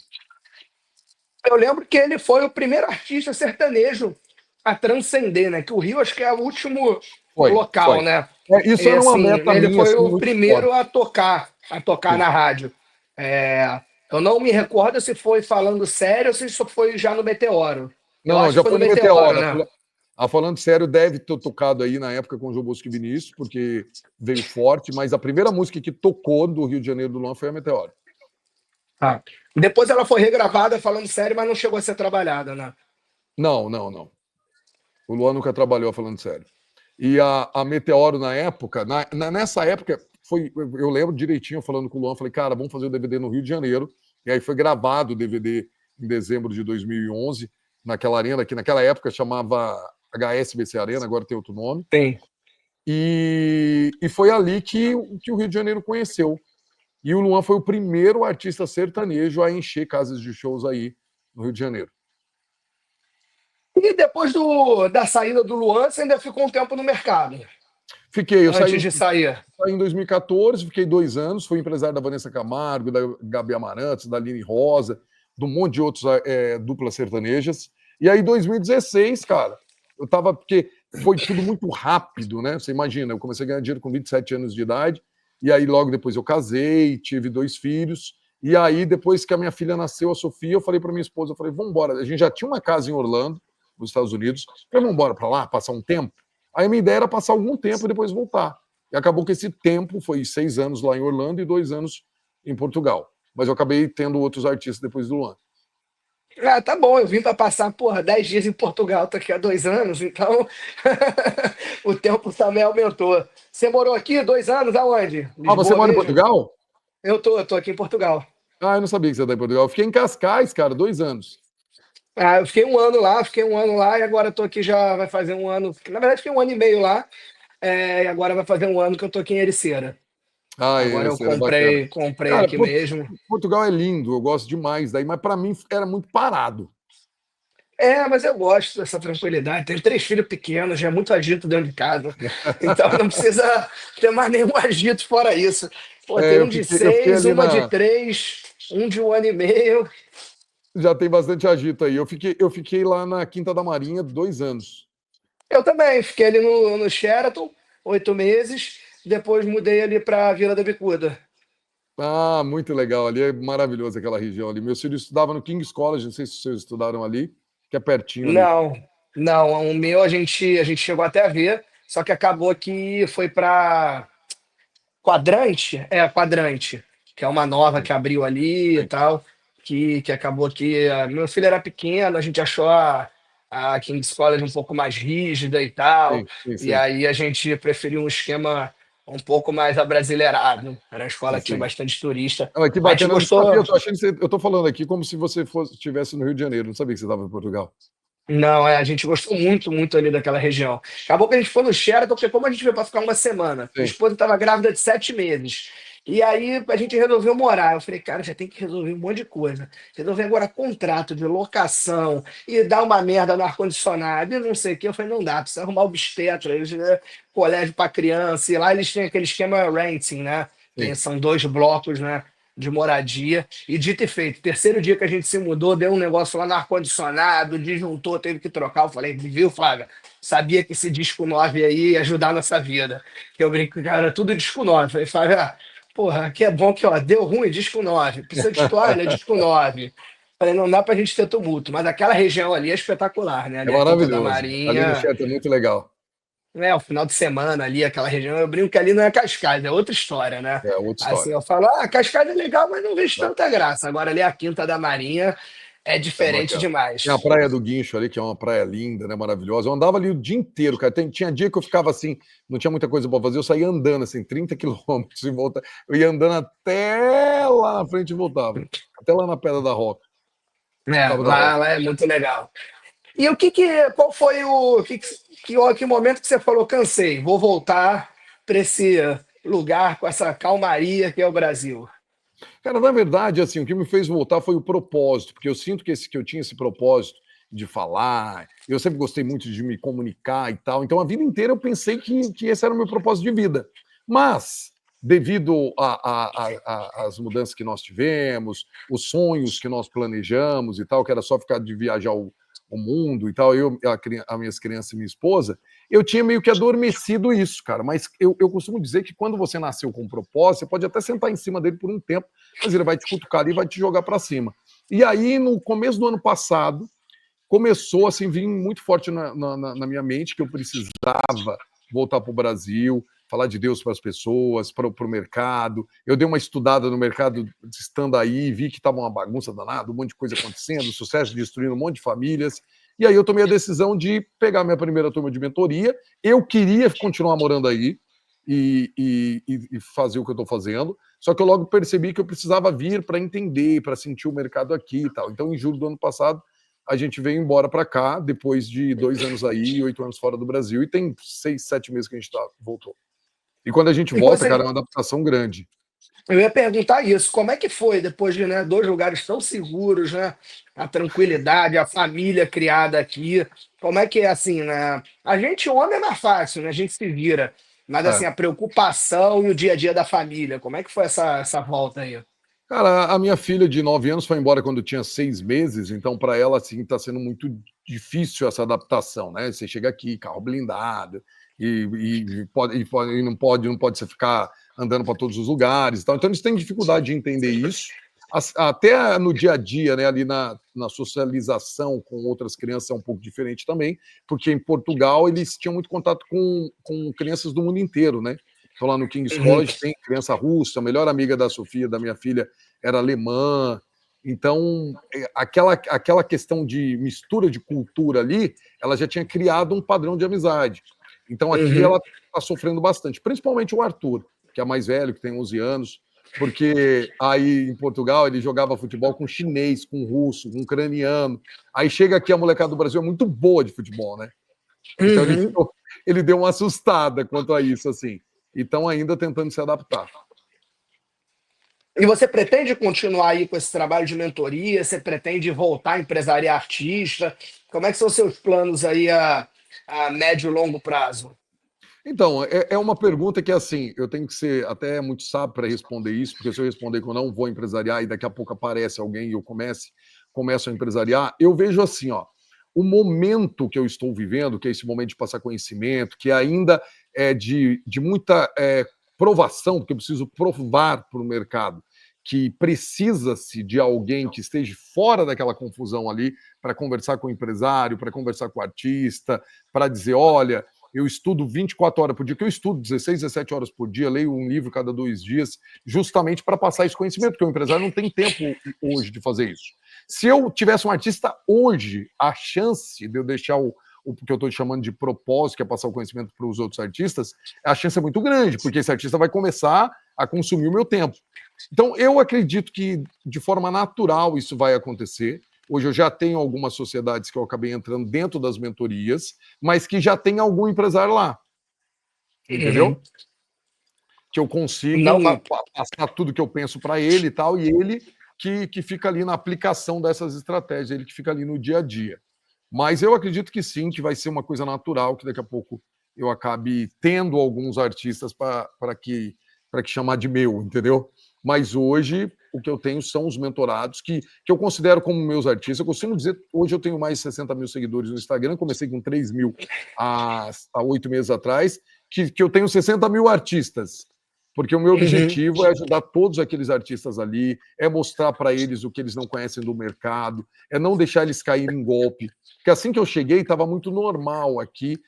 Eu lembro que ele foi o primeiro artista sertanejo a transcender, né? Que o Rio acho que é o último Foi, local, foi. né? Isso E era uma assim, meta ele minha, foi assim, o muito primeiro forte. a tocar Sim. na rádio. É, eu não me recordo se foi falando sério ou se isso foi já no Meteoro. Eu Não, não, acho que já foi foi no no Meteoro, Meteora. né? Falando sério, deve ter tocado aí na época com o João Bosco e Vinícius, porque veio forte, mas a primeira música que tocou do Rio de Janeiro do Luan foi a Meteora. Tá. Depois ela foi regravada falando sério, mas não chegou a ser trabalhada, né? Não, não, não. O Luan nunca trabalhou falando sério. E a Meteoro na época, nessa época, eu lembro direitinho falando com o Luan, falei, cara, vamos fazer o DVD no Rio de Janeiro. E aí foi gravado o DVD em dezembro de 2011, naquela arena, que naquela época chamava HSBC Arena, agora tem outro nome. Tem. E foi ali que o Rio de Janeiro conheceu. E o Luan foi o primeiro artista sertanejo a encher casas de shows aí no Rio de Janeiro. E depois da saída do Luan, você ainda ficou um tempo no mercado, Fiquei, eu antes de sair. saí em 2014, fiquei 2 anos, fui empresário da Vanessa Camargo, da Gabi Amarantos, da Aline Rosa, de um monte de outros duplas sertanejas. E aí, 2016, cara, eu tava, porque foi tudo muito rápido, né? Você imagina, eu comecei a ganhar dinheiro com 27 anos de idade, e aí logo depois eu casei, tive 2 filhos, e aí depois que a minha filha nasceu, a Sofia, eu falei para minha esposa, eu falei, vamos embora. A gente já tinha uma casa em Orlando, nos Estados Unidos, eu falei, vamos embora para lá, passar um tempo. Aí a minha ideia era passar algum tempo e depois voltar. E acabou que esse tempo foi 6 anos lá em Orlando e 2 anos em Portugal. Mas eu acabei tendo outros artistas depois do Luan. Ah, tá bom, eu vim para passar, porra, 10 dias em Portugal, tô aqui há 2 anos, então o tempo também aumentou. Você morou aqui 2 anos, aonde? Ah, você Lisboa mora em mesmo? Portugal? Eu tô aqui em Portugal. Ah, eu não sabia que você está em Portugal. Eu fiquei em Cascais, cara, 2 anos. Ah, eu fiquei um ano lá e agora tô aqui já vai fazer um ano. Na verdade, fiquei um ano e meio lá, e agora vai fazer um ano que eu tô aqui em Ericeira. Ah, Agora eu esse era bacana. comprei Cara, aqui mesmo. Portugal é lindo, eu gosto demais daí, mas para mim era muito parado. É, mas eu gosto dessa tranquilidade. Tenho 3 filhos pequenos, já é muito agito dentro de casa. Então não precisa ter mais nenhum agito fora isso. Pô, tem É, um de eu fiquei 6, ali uma de na. 3, um de um ano e meio. Já tem bastante agito aí. Eu fiquei lá na Quinta da Marinha 2 anos. Eu também, fiquei ali no Sheraton, 8 meses. Depois mudei ali para Vila da Bicuda. Ah, muito legal. Ali é maravilhoso aquela região ali. Meus filhos estudavam no King's College, não sei se vocês estudaram ali, que é pertinho ali. Não, não, o meu a gente chegou até a ver, só que acabou que foi para Quadrante, que é uma nova Sim, que abriu ali e sim, tal, que acabou que meu filho era pequeno, a gente achou a King's College um pouco mais rígida e tal, sim, sim, e sim, aí a gente preferiu um esquema um pouco mais abrasileirado. Era uma escola que tinha sim. bastante turista, Ah, que mas a gente bacana, eu não sabia, gostou. eu tô achando que eu tô falando aqui como se você estivesse no Rio de Janeiro, não sabia que você estava em Portugal. Não, a gente gostou muito, muito ali daquela região. Acabou que a gente foi no Sheraton, porque como a gente veio para ficar uma semana, minha Sim, esposa estava grávida de 7 meses. E aí a gente resolveu morar. Eu falei, cara, já tem que resolver um monte de coisa. Resolver agora contrato de locação e dar uma merda no ar-condicionado e não sei o que. Eu falei, não dá, precisa arrumar obstetra, colégio para criança. E lá eles têm aquele esquema renting, né? sim. São 2 blocos, né? De moradia. E dito e feito, terceiro dia que a gente se mudou, deu um negócio lá no ar-condicionado, disjuntor, teve que trocar. Eu falei, viu, Flávia? Sabia que esse disco 9 aí ia ajudar a nossa vida. Que eu brinco, cara, tudo disco 9. Falei, Flávia, porra, aqui é bom que, ó, deu ruim, disco 9. Precisa de toalha, disco 9. Falei, não dá pra gente ter tumulto, mas aquela região ali é espetacular, né? É Ali a Quinta da maravilhoso. Ali no Marinha, chat é muito legal. né? O final de semana ali, aquela região, eu brinco que ali não é Cascais, é outra história, né? É outra Assim, história. eu falo, Cascais é legal, mas não vejo Não, tanta graça. Agora ali a Quinta da Marinha é é diferente bacana. Tem a demais. Praia do Guincho ali, que é uma praia linda, né? Maravilhosa. Eu andava ali o dia inteiro, cara. Tinha dia que eu ficava assim, não tinha muita coisa para fazer, eu saía andando, assim, 30 quilômetros e volta. Eu ia andando até lá na frente e voltava. Até lá na Pedra da Roca. É, Cabo da lá, Roca. lá é muito legal. E qual foi que momento que você falou, cansei, vou voltar para esse lugar com essa calmaria que é o Brasil? Cara, na verdade, assim, o que me fez voltar foi o propósito, porque eu sinto que eu tinha esse propósito de falar, eu sempre gostei muito de me comunicar e tal, então a vida inteira eu pensei que esse era o meu propósito de vida. Mas devido às mudanças que nós tivemos, os sonhos que nós planejamos e tal, que era só ficar de viajar o mundo e tal, eu, as minhas crianças e minha esposa, eu tinha meio que adormecido isso, cara. Mas eu costumo dizer que quando você nasceu com um propósito, você pode até sentar em cima dele por um tempo, mas ele vai te cutucar e vai te jogar para cima. E aí, no começo do ano passado, começou assim, vir muito forte na minha mente que eu precisava voltar para o Brasil, falar de Deus para as pessoas, para o mercado. Eu dei uma estudada no mercado estando aí, vi que estava uma bagunça danada, um monte de coisa acontecendo, sucesso destruindo um monte de famílias. E aí eu tomei a decisão de pegar minha primeira turma de mentoria. Eu queria continuar morando aí e fazer o que eu estou fazendo, só que eu logo percebi que eu precisava vir para entender, para sentir o mercado aqui e tal. Então, em julho do ano passado, a gente veio embora para cá, depois de 2 anos aí e 8 anos fora do Brasil, e tem 6, 7 meses que a gente voltou. E quando a gente E volta, você, cara, é uma adaptação grande. eu ia perguntar isso, como é que foi depois de, né, dois lugares tão seguros, né? A tranquilidade, a família criada aqui. Como é que é assim, né? A gente, homem, é mais fácil, né? A gente se vira. Mas assim, É. a preocupação e o dia a dia da família, como é que foi essa volta aí? Cara, a minha filha de 9 anos foi embora quando tinha 6 meses, então para ela, assim, está sendo muito difícil essa adaptação, né? Você chega aqui, carro blindado, e não pode você ficar andando para todos os lugares e tal. Então eles têm dificuldade de entender isso. Até no dia a dia, né, ali na socialização com outras crianças é um pouco diferente também, porque em Portugal eles tinham muito contato com crianças do mundo inteiro, né? Então, lá no King's Uhum, College tem criança russa, a melhor amiga da Sofia, da minha filha, era alemã. Então, aquela questão de mistura de cultura ali, ela já tinha criado um padrão de amizade. Então, aqui uhum. ela está sofrendo bastante, principalmente o Arthur, que é mais velho, que tem 11 anos, porque aí em Portugal ele jogava futebol com chinês, com russo, com ucraniano. Aí chega aqui a molecada do Brasil é muito boa de futebol, né? Então Uhum. ele deu uma assustada quanto a isso, assim. E estão ainda tentando se adaptar. E você pretende continuar aí com esse trabalho de mentoria? Você pretende voltar a empresariar artista? Como é que são os seus planos aí a médio e longo prazo? Então, é uma pergunta que, assim, eu tenho que ser até muito sábio para responder isso, porque se eu responder que eu não vou empresariar e daqui a pouco aparece alguém e eu começo a empresariar, eu vejo assim, ó, o momento que eu estou vivendo, que é esse momento de passar conhecimento, que ainda é de muita provação, porque eu preciso provar para o mercado que precisa-se de alguém que esteja fora daquela confusão ali para conversar com o empresário, para conversar com o artista, para dizer, olha, eu estudo 24 horas por dia, que eu estudo 16, 17 horas por dia, leio um livro cada 2 dias, justamente para passar esse conhecimento, porque o empresário não tem tempo hoje de fazer isso. Se eu tivesse um artista hoje, a chance de eu deixar o que eu estou chamando de propósito, que é passar o conhecimento para os outros artistas, a chance é muito grande, porque esse artista vai começar a consumir o meu tempo. Então, eu acredito que de forma natural isso vai acontecer. Hoje eu já tenho algumas sociedades que eu acabei entrando dentro das mentorias, mas que já tem algum empresário lá, entendeu? Uhum. Que eu Não, consigo passar tudo que eu penso para ele e tal, e ele que fica ali na aplicação dessas estratégias, ele que fica ali no dia a dia. Mas eu acredito que sim, que vai ser uma coisa natural, que daqui a pouco eu acabe tendo alguns artistas para que chamar de meu, entendeu? Mas hoje o que eu tenho são os mentorados que eu considero como meus artistas. Eu costumo dizer, hoje eu tenho mais de 60 mil seguidores no Instagram, comecei com 3 mil há 8 meses atrás, que eu tenho 60 mil artistas. Porque o meu uhum. objetivo é ajudar todos aqueles artistas ali, é mostrar para eles o que eles não conhecem do mercado, é não deixar eles caírem em golpe. Porque assim que eu cheguei, estava muito normal aqui,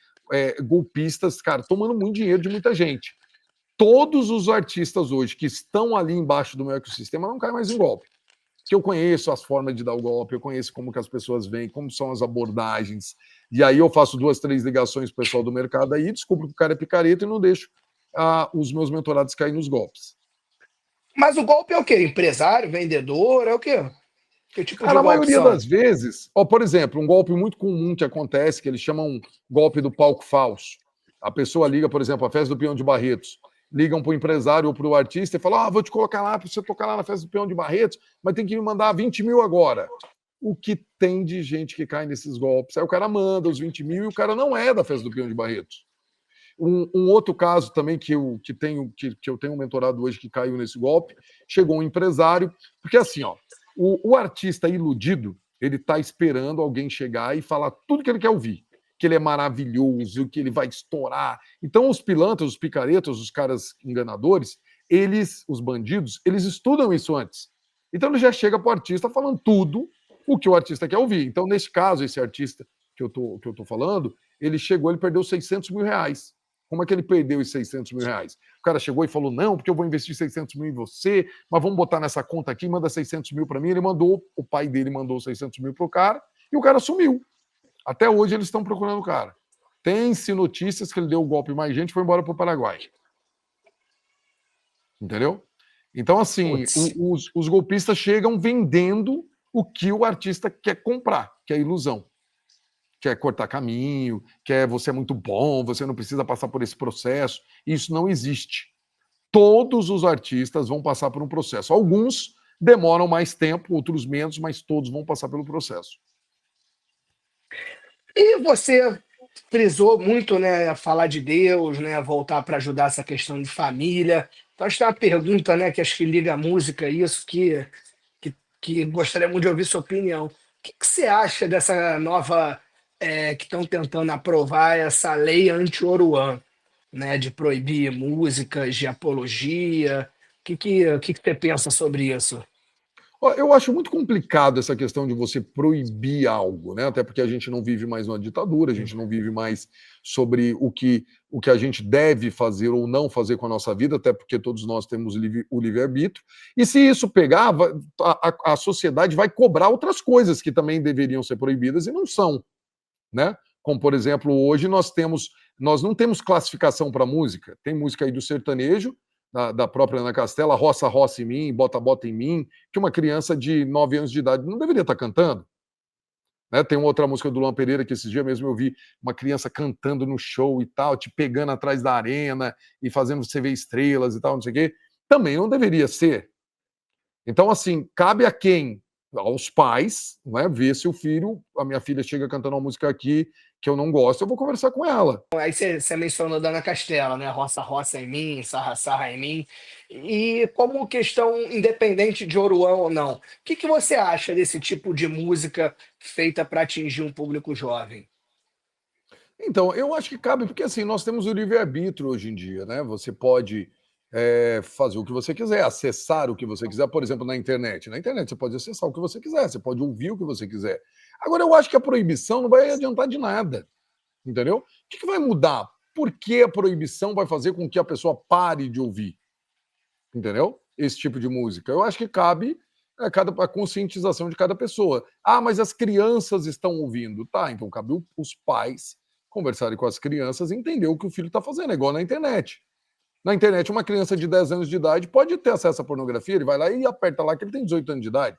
golpistas, cara, tomando muito dinheiro de muita gente. Todos os artistas hoje que estão ali embaixo do meu ecossistema não caem mais em golpe. Que eu conheço as formas de dar o golpe, eu conheço como que as pessoas vêm, como são as abordagens. E aí eu faço 2, 3 ligações pro pessoal do mercado aí, descubro que o cara é picareta e não deixo os meus mentorados caírem nos golpes. Mas o golpe é o quê? Empresário, vendedor, é o quê? Que tipo de Cara, a golpe maioria são? das vezes, ó, por exemplo, um golpe muito comum que acontece, que eles chamam golpe do palco falso. A pessoa liga, por exemplo, a festa do Peão de Barretos, ligam para o empresário ou para o artista e falam: vou te colocar lá para você tocar lá na festa do Peão de Barretos, mas tem que me mandar 20 mil agora. O que tem de gente que cai nesses golpes? Aí o cara manda os 20 mil e o cara não é da festa do Peão de Barretos. Um outro caso também que eu tenho mentorado hoje que caiu nesse golpe, chegou um empresário, porque assim, ó, o artista iludido, ele está esperando alguém chegar e falar tudo que ele quer ouvir, que ele é maravilhoso, que ele vai estourar. Então os pilantras, os picaretas, os caras enganadores, os bandidos, eles estudam isso antes. Então ele já chega para o artista falando tudo o que o artista quer ouvir. Então, nesse caso, esse artista que eu tô falando, ele chegou, ele perdeu 600 mil reais. Como é que ele perdeu os 600 mil reais? O cara chegou e falou, não, porque eu vou investir 600 mil em você, mas vamos botar nessa conta aqui, manda 600 mil para mim. Ele mandou, o pai dele mandou 600 mil pro cara, e o cara sumiu. Até hoje eles estão procurando o cara. Tem-se notícias que ele deu o golpe mais gente e foi embora pro Paraguai. Entendeu? Então, assim, os golpistas chegam vendendo o que o artista quer comprar, que é ilusão. Quer cortar caminho, quer você é muito bom, você não precisa passar por esse processo. Isso não existe. Todos os artistas vão passar por um processo. Alguns demoram mais tempo, outros menos, mas todos vão passar pelo processo. E você frisou muito, né, a falar de Deus, né, voltar para ajudar essa questão de família. Então, acho que tem uma pergunta, né, que acho que liga a música a isso, que gostaria muito de ouvir sua opinião. O que que você acha dessa nova, que estão tentando aprovar essa lei anti-Oruan, né, de proibir músicas de apologia? O que que você pensa sobre isso? Eu acho muito complicado essa questão de você proibir algo, né? Até porque a gente não vive mais numa ditadura, a gente não vive mais sobre o que a gente deve fazer ou não fazer com a nossa vida, até porque todos nós temos o livre-arbítrio. E se isso pegar, a sociedade vai cobrar outras coisas que também deveriam ser proibidas e não são, né? Como, por exemplo, hoje nós não temos classificação para música. Tem música aí do sertanejo, da própria Ana Castela, Roça, Roça em mim, Bota, Bota em mim, que uma criança de 9 anos de idade não deveria estar cantando. Né? Tem uma outra música do Luan Pereira que esses dias mesmo eu vi uma criança cantando no show e tal, te pegando atrás da arena e fazendo você ver estrelas e tal, não sei o quê. Também não deveria ser. Então, assim, cabe a quem? Aos pais, não é? Ver se o filho, a minha filha chega cantando uma música aqui que eu não gosto, eu vou conversar com ela. Aí você mencionou Dana Castela, né? Roça, roça em mim, sarra, sarra em mim. E como questão independente de Oruan ou não, o que que você acha desse tipo de música feita para atingir um público jovem? Então, eu acho que cabe, porque assim, nós temos o livre-arbítrio hoje em dia, né? Você pode fazer o que você quiser, acessar o que você quiser, por exemplo, na internet. Na internet você pode acessar o que você quiser, você pode ouvir o que você quiser. Agora, eu acho que a proibição não vai adiantar de nada, entendeu? O que vai mudar? Por que a proibição vai fazer com que a pessoa pare de ouvir, entendeu? Esse tipo de música. Eu acho que cabe a conscientização de cada pessoa. Ah, mas as crianças estão ouvindo. Tá, então cabe os pais conversarem com as crianças e entender o que o filho está fazendo, é igual na internet. Na internet, uma criança de 10 anos de idade pode ter acesso à pornografia, ele vai lá e aperta lá que ele tem 18 anos de idade,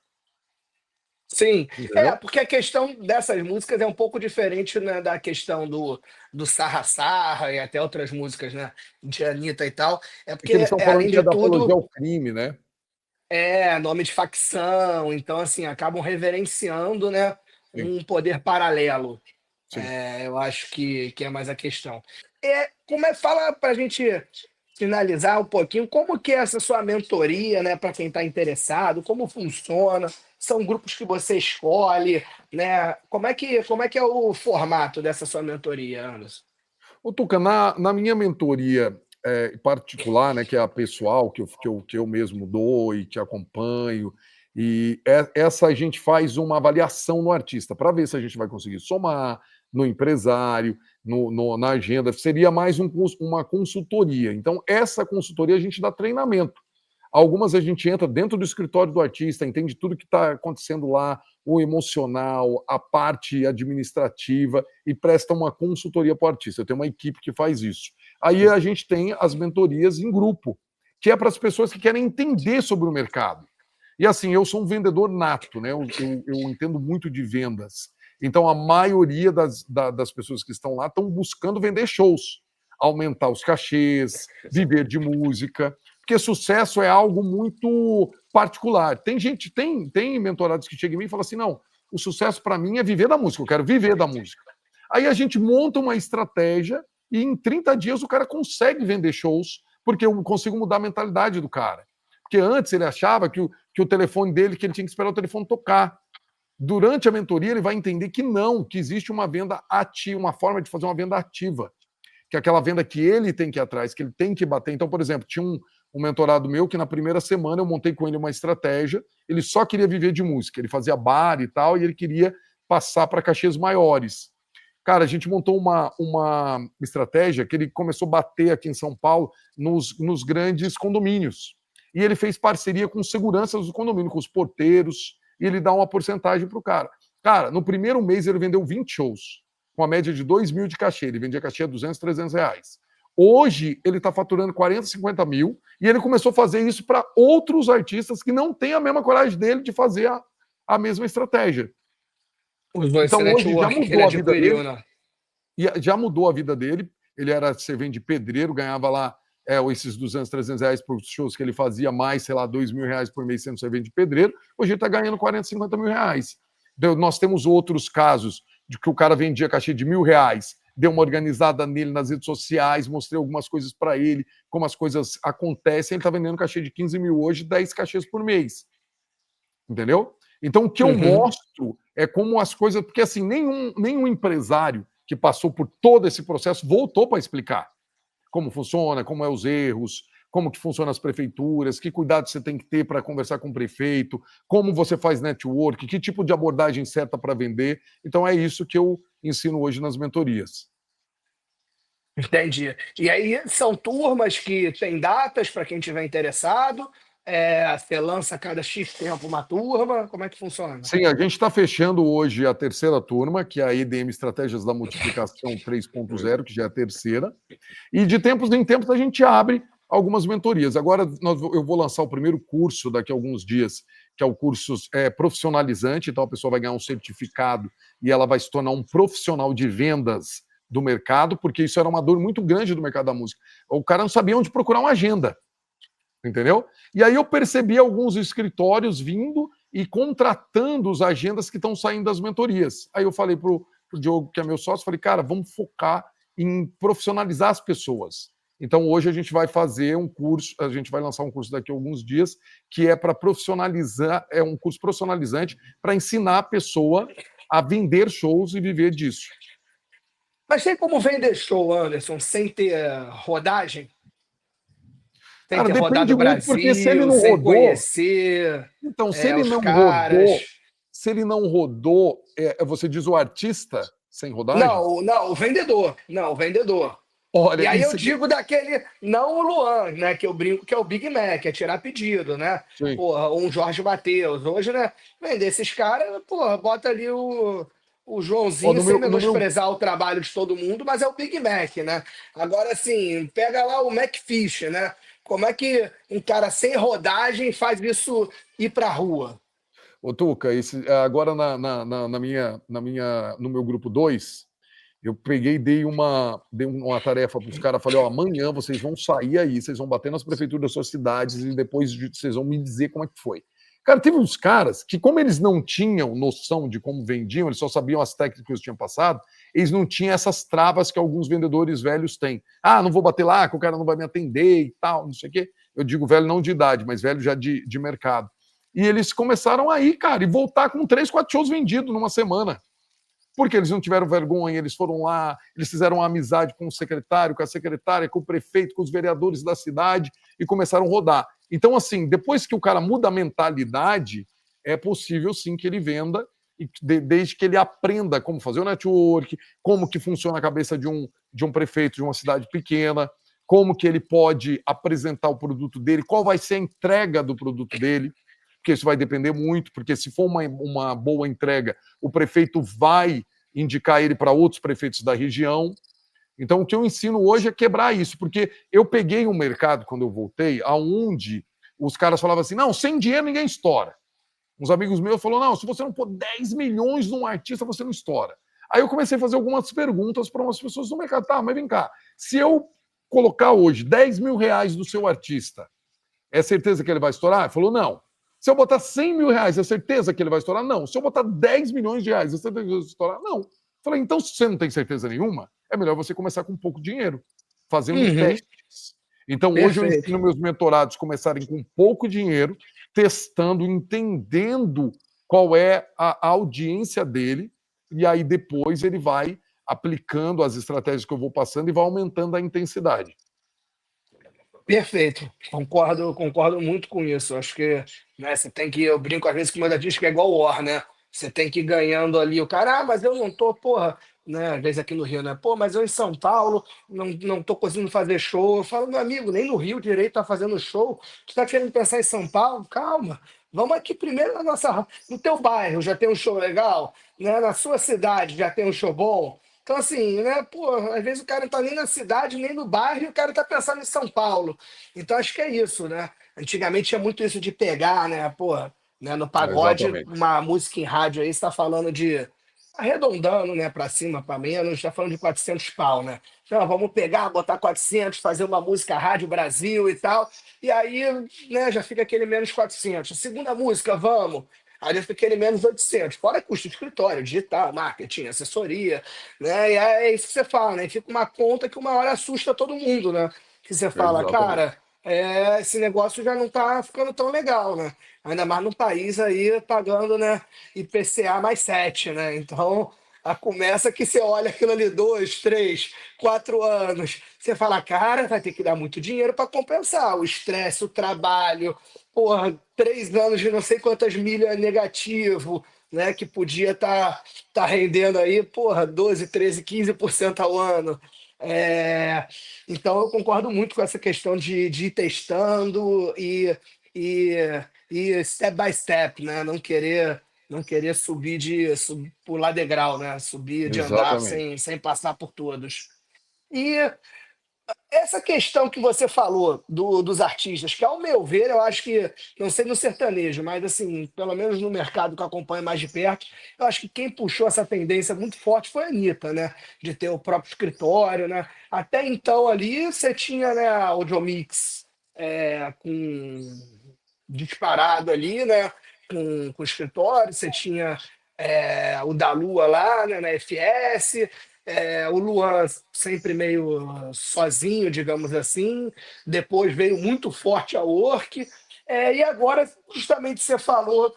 Sim, entendeu? porque a questão dessas músicas é um pouco diferente, né, da questão do Sarra Sarra e até outras músicas, né, de Anitta e tal. É É que eles porque, estão falando além que é de da apologia tudo, ao crime, né? nome de facção, então, assim, acabam reverenciando, né, Sim, um poder paralelo. sim. Eu acho que é mais a questão. Fala para a gente finalizar um pouquinho, como que é essa sua mentoria, né, para quem está interessado, como funciona? São grupos que você escolhe, né? Como é que é o formato dessa sua mentoria, Anderson? Ô, Tuca, na minha mentoria particular, né, que é a pessoal, que eu mesmo dou e que acompanho, essa a gente faz uma avaliação no artista para ver se a gente vai conseguir somar no empresário, na agenda. Seria mais uma consultoria. Então, essa consultoria a gente dá treinamento. Algumas a gente entra dentro do escritório do artista, entende tudo que está acontecendo lá, o emocional, a parte administrativa e presta uma consultoria para o artista. Eu tenho uma equipe que faz isso. Aí a gente tem as mentorias em grupo, que é para as pessoas que querem entender sobre o mercado. E assim, eu sou um vendedor nato, né? Eu entendo muito de vendas. Então, a maioria das pessoas que estão lá estão buscando vender shows, aumentar os cachês, viver de música, porque sucesso é algo muito particular. Tem mentorados que chegam em mim e falam assim: não, o sucesso para mim é viver da música, eu quero viver da música. Aí a gente monta uma estratégia e em 30 dias o cara consegue vender shows, porque eu consigo mudar a mentalidade do cara. Porque antes ele achava que o telefone dele, que ele tinha que esperar o telefone tocar. Durante a mentoria, ele vai entender que não, que existe uma venda ativa, uma forma de fazer uma venda ativa, que é aquela venda que ele tem que ir atrás, que ele tem que bater. Então, por exemplo, tinha um mentorado meu que na primeira semana eu montei com ele uma estratégia, ele só queria viver de música, ele fazia bar e tal, e ele queria passar para cachês maiores. Cara, a gente montou uma estratégia que ele começou a bater aqui em São Paulo nos grandes condomínios. E ele fez parceria com seguranças do condomínio, com os porteiros, e ele dá uma porcentagem para o cara. Cara, no primeiro mês ele vendeu 20 shows, com a média de 2 mil de cachê. Ele vendia cachê a 200, 300 reais. Hoje ele está faturando 40, 50 mil, e ele começou a fazer isso para outros artistas que não têm a mesma coragem dele de fazer a mesma estratégia. Usou esse Então hoje já network que ele mudou a vida adquiriu, dele. né? E já mudou a vida dele. Ele era servente de pedreiro, ganhava lá esses 200, 300 reais por shows que ele fazia, mais, sei lá, 2 mil reais por mês sendo servente de pedreiro. Hoje ele está ganhando 40, 50 mil reais. Então, nós temos outros casos de que o cara vendia cachê de R$ 1.000, deu uma organizada nele nas redes sociais, mostrei algumas coisas para ele, como as coisas acontecem. Ele está vendendo cachê de 15 mil hoje, 10 cachês por mês. Entendeu? Então, o que eu mostro é como as coisas. Porque, assim, nenhum empresário que passou por todo esse processo voltou para explicar como funciona, como é os erros, como que funcionam as prefeituras, que cuidado você tem que ter para conversar com o prefeito, como você faz network, que tipo de abordagem certa para vender. Então, é isso que eu ensino hoje nas mentorias. Entendi. E aí são turmas que têm datas para quem tiver interessado. Você lança a cada X tempo uma turma. Como é que funciona? Sim, a gente está fechando hoje a terceira turma, que é a EDM Estratégias da Multiplicação 3.0, que já é a terceira. E de tempos em tempos a gente abre algumas mentorias. Agora eu vou lançar o primeiro curso daqui a alguns dias, que é o curso profissionalizante. Então a pessoa vai ganhar um certificado e ela vai se tornar um profissional de vendas do mercado, porque isso era uma dor muito grande do mercado da música. O cara não sabia onde procurar uma agenda. Entendeu? E aí eu percebi alguns escritórios vindo e contratando os agendas que estão saindo das mentorias. Aí eu falei pro Diogo, que é meu sócio, falei, cara, vamos focar em profissionalizar as pessoas. Então hoje a gente vai fazer um curso, a gente vai lançar um curso daqui a alguns dias, que é para profissionalizar, é um curso profissionalizante para ensinar a pessoa a vender shows e viver disso. Mas tem como vender show, Anderson, sem ter rodagem? Sem Cara, ter rodado depende o muito, porque se ele Brasil, não sem rodou, conhecer então, se ele os não rodou, caras. você diz o artista sem rodagem? Não, não, o vendedor. Não, o vendedor. Olha, E aí eu isso aqui. digo daquele, não o Luan, né? Que eu brinco que é o Big Mac, é tirar pedido, né? Sim. Porra, um Jorge Mateus. Hoje, né? Vender esses caras, porra, bota ali o Ó, Joãozinho no sem meu, no meu, menosprezar o trabalho de todo mundo, mas é o Big Mac, né? Agora, assim, pega lá o McFish, né? Como é que um cara sem rodagem faz isso ir pra rua? Ô, Tuca, agora no meu grupo 2, eu peguei e dei uma tarefa para os caras, falei, ó, amanhã vocês vão sair aí, vocês vão bater nas prefeituras das suas cidades e depois vocês vão me dizer como é que foi. Cara, teve uns caras que, como eles não tinham noção de como vendiam, eles só sabiam as técnicas que eles tinham passado, eles não tinham essas travas que alguns vendedores velhos têm. Ah, não vou bater lá, que o cara não vai me atender e tal, não sei o quê. Eu digo velho não de idade, mas velho já de mercado. E eles começaram aí, cara, e voltar com 3, 4 shows vendidos numa semana. Porque eles não tiveram vergonha, eles foram lá, eles fizeram uma amizade com o secretário, com a secretária, com o prefeito, com os vereadores da cidade e começaram a rodar. Então, assim, depois que o cara muda a mentalidade, é possível sim que ele venda, desde que ele aprenda como fazer o network, como que funciona a cabeça de um prefeito de uma cidade pequena, como que ele pode apresentar o produto dele, qual vai ser a entrega do produto dele, porque isso vai depender muito, porque se for uma boa entrega, o prefeito vai indicar ele para outros prefeitos da região. Então, o que eu ensino hoje é quebrar isso, porque eu peguei um mercado, quando eu voltei, aonde os caras falavam assim, não, sem dinheiro ninguém estoura. Uns amigos meus falaram, não, se você não pôr 10 milhões num artista, você não estoura. Aí eu comecei a fazer algumas perguntas para umas pessoas do mercado. Tá, mas vem cá, se eu colocar hoje 10 mil reais do seu artista, é certeza que ele vai estourar? Ele falou, não. Se eu botar 100 mil reais, é certeza que ele vai estourar? Não. Se eu botar 10 milhões de reais, é certeza que ele vai estourar? Não. Falei, então se você não tem certeza nenhuma, é melhor você começar com pouco dinheiro, fazendo Uhum, testes. Então, hoje eu perfeito. ensino meus mentorados a começarem com pouco dinheiro, testando, entendendo qual é a audiência dele, e aí depois ele vai aplicando as estratégias que eu vou passando e vai aumentando a intensidade. Perfeito, concordo muito com isso. Acho que, né, você tem que, eu brinco às vezes com o meu artista que é igual o War, né? Você tem que ir ganhando ali o cara, mas eu não tô, porra, né? Às vezes aqui no Rio, né? Pô, mas eu em São Paulo não tô conseguindo fazer show. Eu falo, meu amigo, nem no Rio direito tá fazendo show. Tu tá querendo pensar em São Paulo? Calma. Vamos aqui primeiro no teu bairro já tem um show legal, né? Na sua cidade já tem um show bom. Então, assim, né, pô, às vezes o cara não tá nem na cidade, nem no bairro, e o cara tá pensando em São Paulo. Então, acho que é isso, né? Antigamente tinha muito isso de pegar, né, pô, né, no pagode, Exatamente. uma música em rádio aí, você tá falando de, arredondando, né, pra cima, pra menos, tá falando de 400 pau, né? Então, vamos pegar, botar 400, fazer uma música Rádio Brasil e tal, e aí, né, já fica aquele menos 400. Segunda música, vamos. Aí fica aquele menos 800. Fora custo de escritório, digital, marketing, assessoria, né? E é isso que você fala, né? Fica uma conta que uma hora assusta todo mundo, né? Que você fala, Exatamente. cara, esse negócio já não tá ficando tão legal, né? Ainda mais num país aí pagando, né, IPCA mais 7, né? Então, começa que você olha aquilo ali, 2, 3, 4 anos, você fala, cara, vai ter que dar muito dinheiro para compensar o estresse, o trabalho, porra, 3 anos de não sei quantas milhas negativo, né? Que podia tá rendendo aí, porra, 12, 13, 15% ao ano. É, então eu concordo muito com essa questão de ir testando e, e step by step, né? Não querer pular degrau, né? Subir de andar Exatamente. sem passar por todos. E essa questão que você falou dos artistas, que ao meu ver, eu acho que, não sei no sertanejo, mas assim, pelo menos no mercado que eu acompanho mais de perto, eu acho que quem puxou essa tendência muito forte foi a Anitta, né? De ter o próprio escritório, né? Até então ali você tinha, né, a Audiomix com disparado ali, né? Com o escritório, você tinha o da Lua lá, né, na FS, o Luan sempre meio sozinho, digamos assim. Depois veio muito forte a Work. E agora, justamente você falou,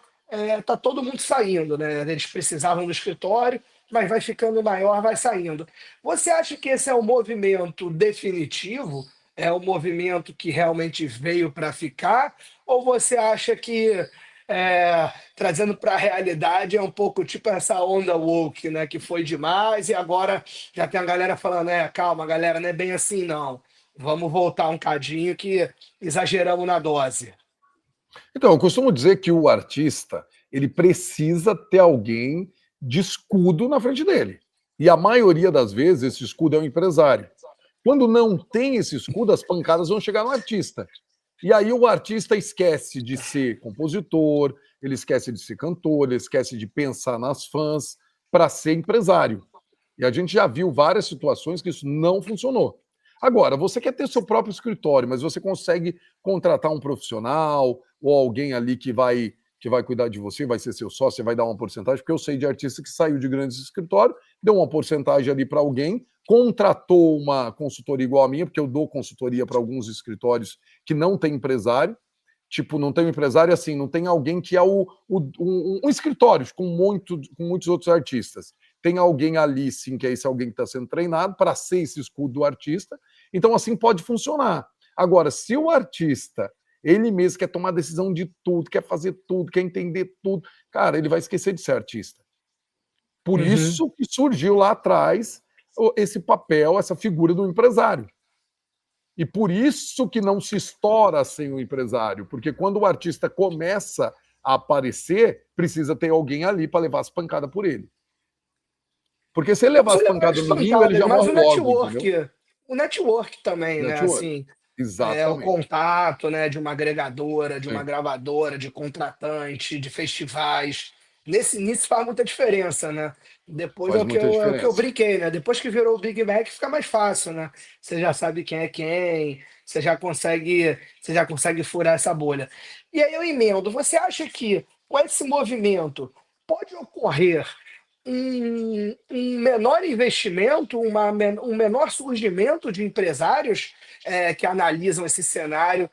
tá todo mundo saindo, né? Eles precisavam do escritório, mas vai ficando maior, vai saindo. Você acha que esse é um movimento definitivo? É um movimento que realmente veio para ficar? Ou você acha que, trazendo para a realidade, é um pouco tipo essa onda woke, né? Que foi demais e agora já tem a galera falando, calma, galera, não é bem assim, não. Vamos voltar um cadinho que exageramos na dose. Então, eu costumo dizer que o artista, ele precisa ter alguém de escudo na frente dele. E a maioria das vezes esse escudo é o empresário. Quando não tem esse escudo, as pancadas vão chegar no artista. E aí o artista esquece de ser compositor, ele esquece de ser cantor, ele esquece de pensar nas fãs para ser empresário. E a gente já viu várias situações que isso não funcionou. Agora, você quer ter seu próprio escritório, mas você consegue contratar um profissional ou alguém ali que vai cuidar de você, vai ser seu sócio, vai dar uma porcentagem, porque eu sei de artista que saiu de grandes escritórios, deu uma porcentagem ali para alguém, contratou uma consultoria igual a minha, porque eu dou consultoria para alguns escritórios que não tem empresário, tipo, não tem um empresário assim, não tem alguém que é um escritório com muitos outros artistas. Tem alguém ali, sim, que é esse alguém que está sendo treinado para ser esse escudo do artista. Então, assim, pode funcionar. Agora, se o artista, ele mesmo quer tomar decisão de tudo, quer fazer tudo, quer entender tudo, cara, ele vai esquecer de ser artista. Por Uhum. isso que surgiu lá atrás esse papel, essa figura do empresário. E por isso que não se estoura sem o empresário, porque quando o artista começa a aparecer, precisa ter alguém ali para levar as pancadas por ele. Porque se ele Não levar só as levar as pancadas no Rio, ele pancadas, já mas morre logo, entendeu? o network também, né? Network. Assim, o Exatamente. contato, né, de uma agregadora, de uma Sim. gravadora, de contratante, de festivais. Nisso faz muita diferença, né? Depois Faz muita é o que eu diferença. brinquei, né? Depois que virou o Big Mac, fica mais fácil, né? Você já sabe quem é quem, você já consegue furar essa bolha. E aí eu emendo, você acha que com esse movimento pode ocorrer um menor investimento, um menor surgimento de empresários que analisam esse cenário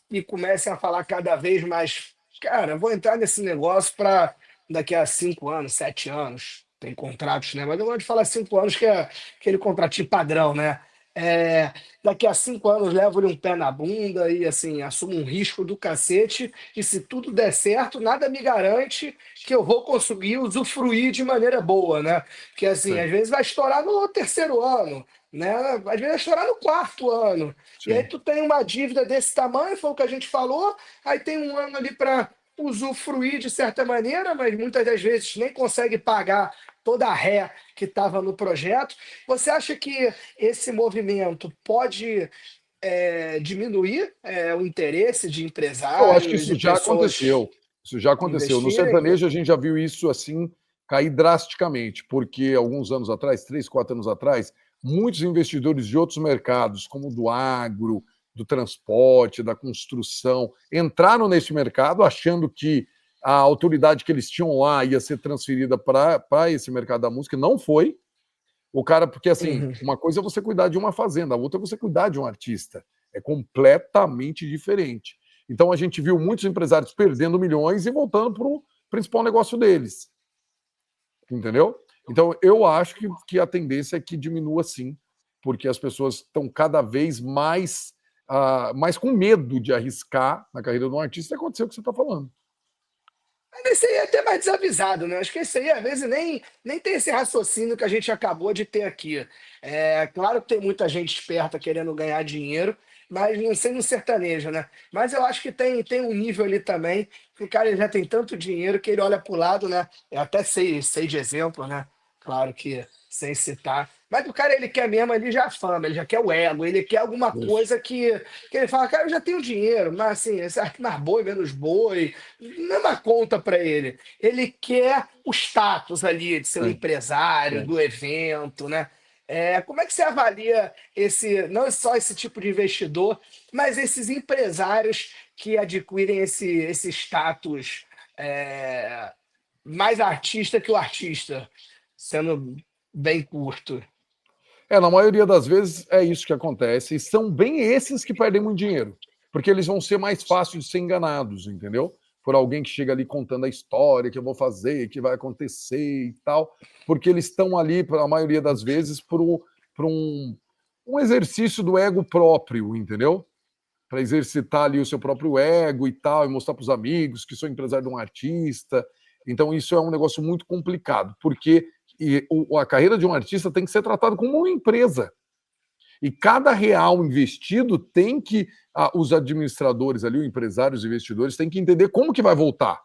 e comecem a falar cada vez mais, cara, vou entrar nesse negócio para daqui a 5 anos, 7 anos, tem contratos, né? Mas eu gosto de falar 5 anos, que é aquele contratinho padrão, né? É, daqui a 5 anos levo-lhe um pé na bunda e assim, assumo um risco do cacete, e se tudo der certo, nada me garante que eu vou conseguir usufruir de maneira boa, né? Porque assim, Sim, às vezes vai estourar no terceiro ano, né? Às vezes vai estourar no quarto ano. E aí sim. tu tem uma dívida desse tamanho, foi o que a gente falou, aí tem um ano ali para usufruir de certa maneira, mas muitas das vezes nem consegue pagar toda a ré que estava no projeto. Você acha que esse movimento pode diminuir o interesse de Eu acho que empresários isso e já pessoas aconteceu. Isso já aconteceu. No investirem? sertanejo, a gente já viu isso assim cair drasticamente, porque alguns anos atrás, 3, 4 anos atrás, muitos investidores de outros mercados, como do agro, do transporte, da construção, entraram nesse mercado achando que a autoridade que eles tinham lá ia ser transferida para esse mercado da música. Não foi. O cara, porque assim, Uhum. uma coisa é você cuidar de uma fazenda, a outra é você cuidar de um artista. É completamente diferente. Então a gente viu muitos empresários perdendo milhões e voltando para o principal negócio deles. Entendeu? Então eu acho que a tendência é que diminua sim, porque as pessoas estão cada vez mais com medo de arriscar na carreira de um artista e acontecer o que você está falando. Mas esse aí é até mais desavisado, né? Acho que esse aí, às vezes, nem tem esse raciocínio que a gente acabou de ter aqui. É claro que tem muita gente esperta querendo ganhar dinheiro, mas não sei no sertanejo, né? Mas eu acho que tem um nível ali também, que o cara ele já tem tanto dinheiro que ele olha para o lado, né? Eu até sei de exemplo, né? Claro que sem citar. Mas o cara, ele quer mesmo ali já a fama, ele já quer o ego, ele quer alguma Isso. coisa que ele fala, cara, eu já tenho dinheiro, mas assim, esse mais boi, menos boi, mesma conta para ele. Ele quer o status ali de ser o Sim, empresário sim. do evento, né? Como é que você avalia não só esse tipo de investidor, mas esses empresários que adquirem esse status é, mais artista que o artista, sendo bem curto? Na maioria das vezes é isso que acontece, e são bem esses que perdem muito dinheiro, porque eles vão ser mais fáceis de ser enganados, entendeu? Por alguém que chega ali contando a história que eu vou fazer, que vai acontecer e tal, porque eles estão ali, a maioria das vezes, por um exercício do ego próprio, entendeu? Para exercitar ali o seu próprio ego e tal, e mostrar para os amigos que sou empresário de um artista. Então, isso é um negócio muito complicado, porque a carreira de um artista tem que ser tratada como uma empresa. E cada real investido tem que os administradores ali, os empresários, os investidores, têm que entender como que vai voltar.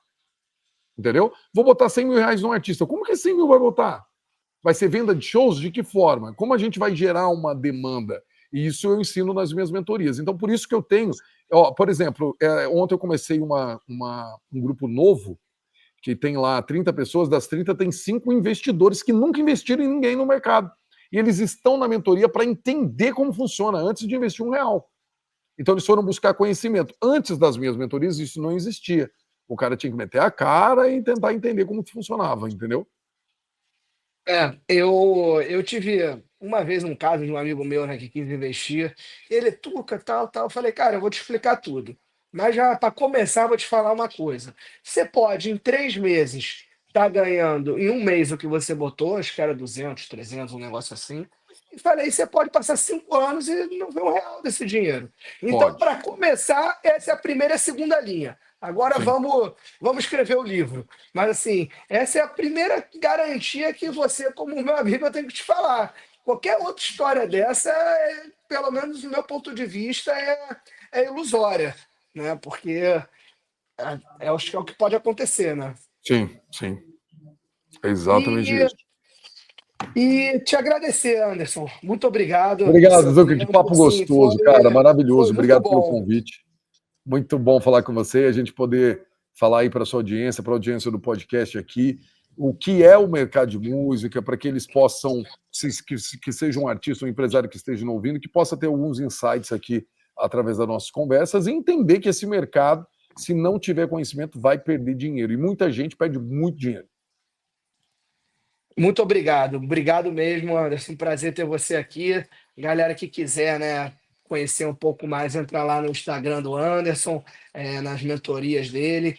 Entendeu? Vou botar 100 mil reais num artista. Como que 100 mil vai voltar? Vai ser venda de shows? De que forma? Como a gente vai gerar uma demanda? E isso eu ensino nas minhas mentorias. Então, por isso que eu tenho. Por exemplo, ontem eu comecei um grupo novo, que tem lá 30 pessoas, das 30 tem 5 investidores que nunca investiram em ninguém no mercado. E eles estão na mentoria para entender como funciona antes de investir R$ 1. Então eles foram buscar conhecimento. Antes das minhas mentorias, isso não existia. O cara tinha que meter a cara e tentar entender como funcionava, entendeu? Eu tive uma vez um caso de um amigo meu, né, que quis investir. Ele, Tuca, tal, tal. Eu falei, cara, eu vou te explicar tudo. Mas já para começar, eu vou te falar uma coisa. Você pode, em 3 meses, estar ganhando em um mês o que você botou, acho que era 200, 300, um negócio assim. E falei, você pode passar 5 anos e não ver R$ 1 desse dinheiro. Então, Pode. para começar, essa é a primeira e a segunda linha. Agora Sim. vamos escrever o livro. Mas assim, essa é a primeira garantia que você, como meu amigo, eu tenho que te falar. Qualquer outra história dessa, pelo menos do meu ponto de vista, é ilusória, né? Porque acho que é o que pode acontecer, né? Sim, sim. É exatamente E, isso. e te agradecer, Anderson. Muito obrigado pelo Obrigado, seu Zuca. Que tempo. papo Assim, gostoso, cara. foi Maravilhoso. muito Obrigado pelo bom. convite. Muito bom falar com você e a gente poder falar aí para a sua audiência, para a audiência do podcast aqui, o que é o mercado de música, para que eles possam, que seja um artista, um empresário que esteja ouvindo, que possa ter alguns insights aqui através das nossas conversas e entender que esse mercado, se não tiver conhecimento, vai perder dinheiro. E muita gente perde muito dinheiro. Muito obrigado. Obrigado mesmo, Anderson. Um prazer ter você aqui. Galera que quiser, né, conhecer um pouco mais, entra lá no Instagram do Anderson, nas mentorias dele,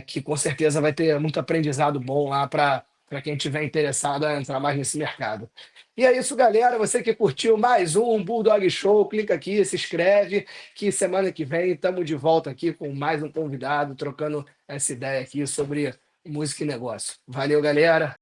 que com certeza vai ter muito aprendizado bom lá para quem tiver interessado a entrar mais nesse mercado. E é isso, galera. Você que curtiu mais um Bulldog Show, clica aqui, se inscreve, que semana que vem estamos de volta aqui com mais um convidado, trocando essa ideia aqui sobre música e negócio. Valeu, galera.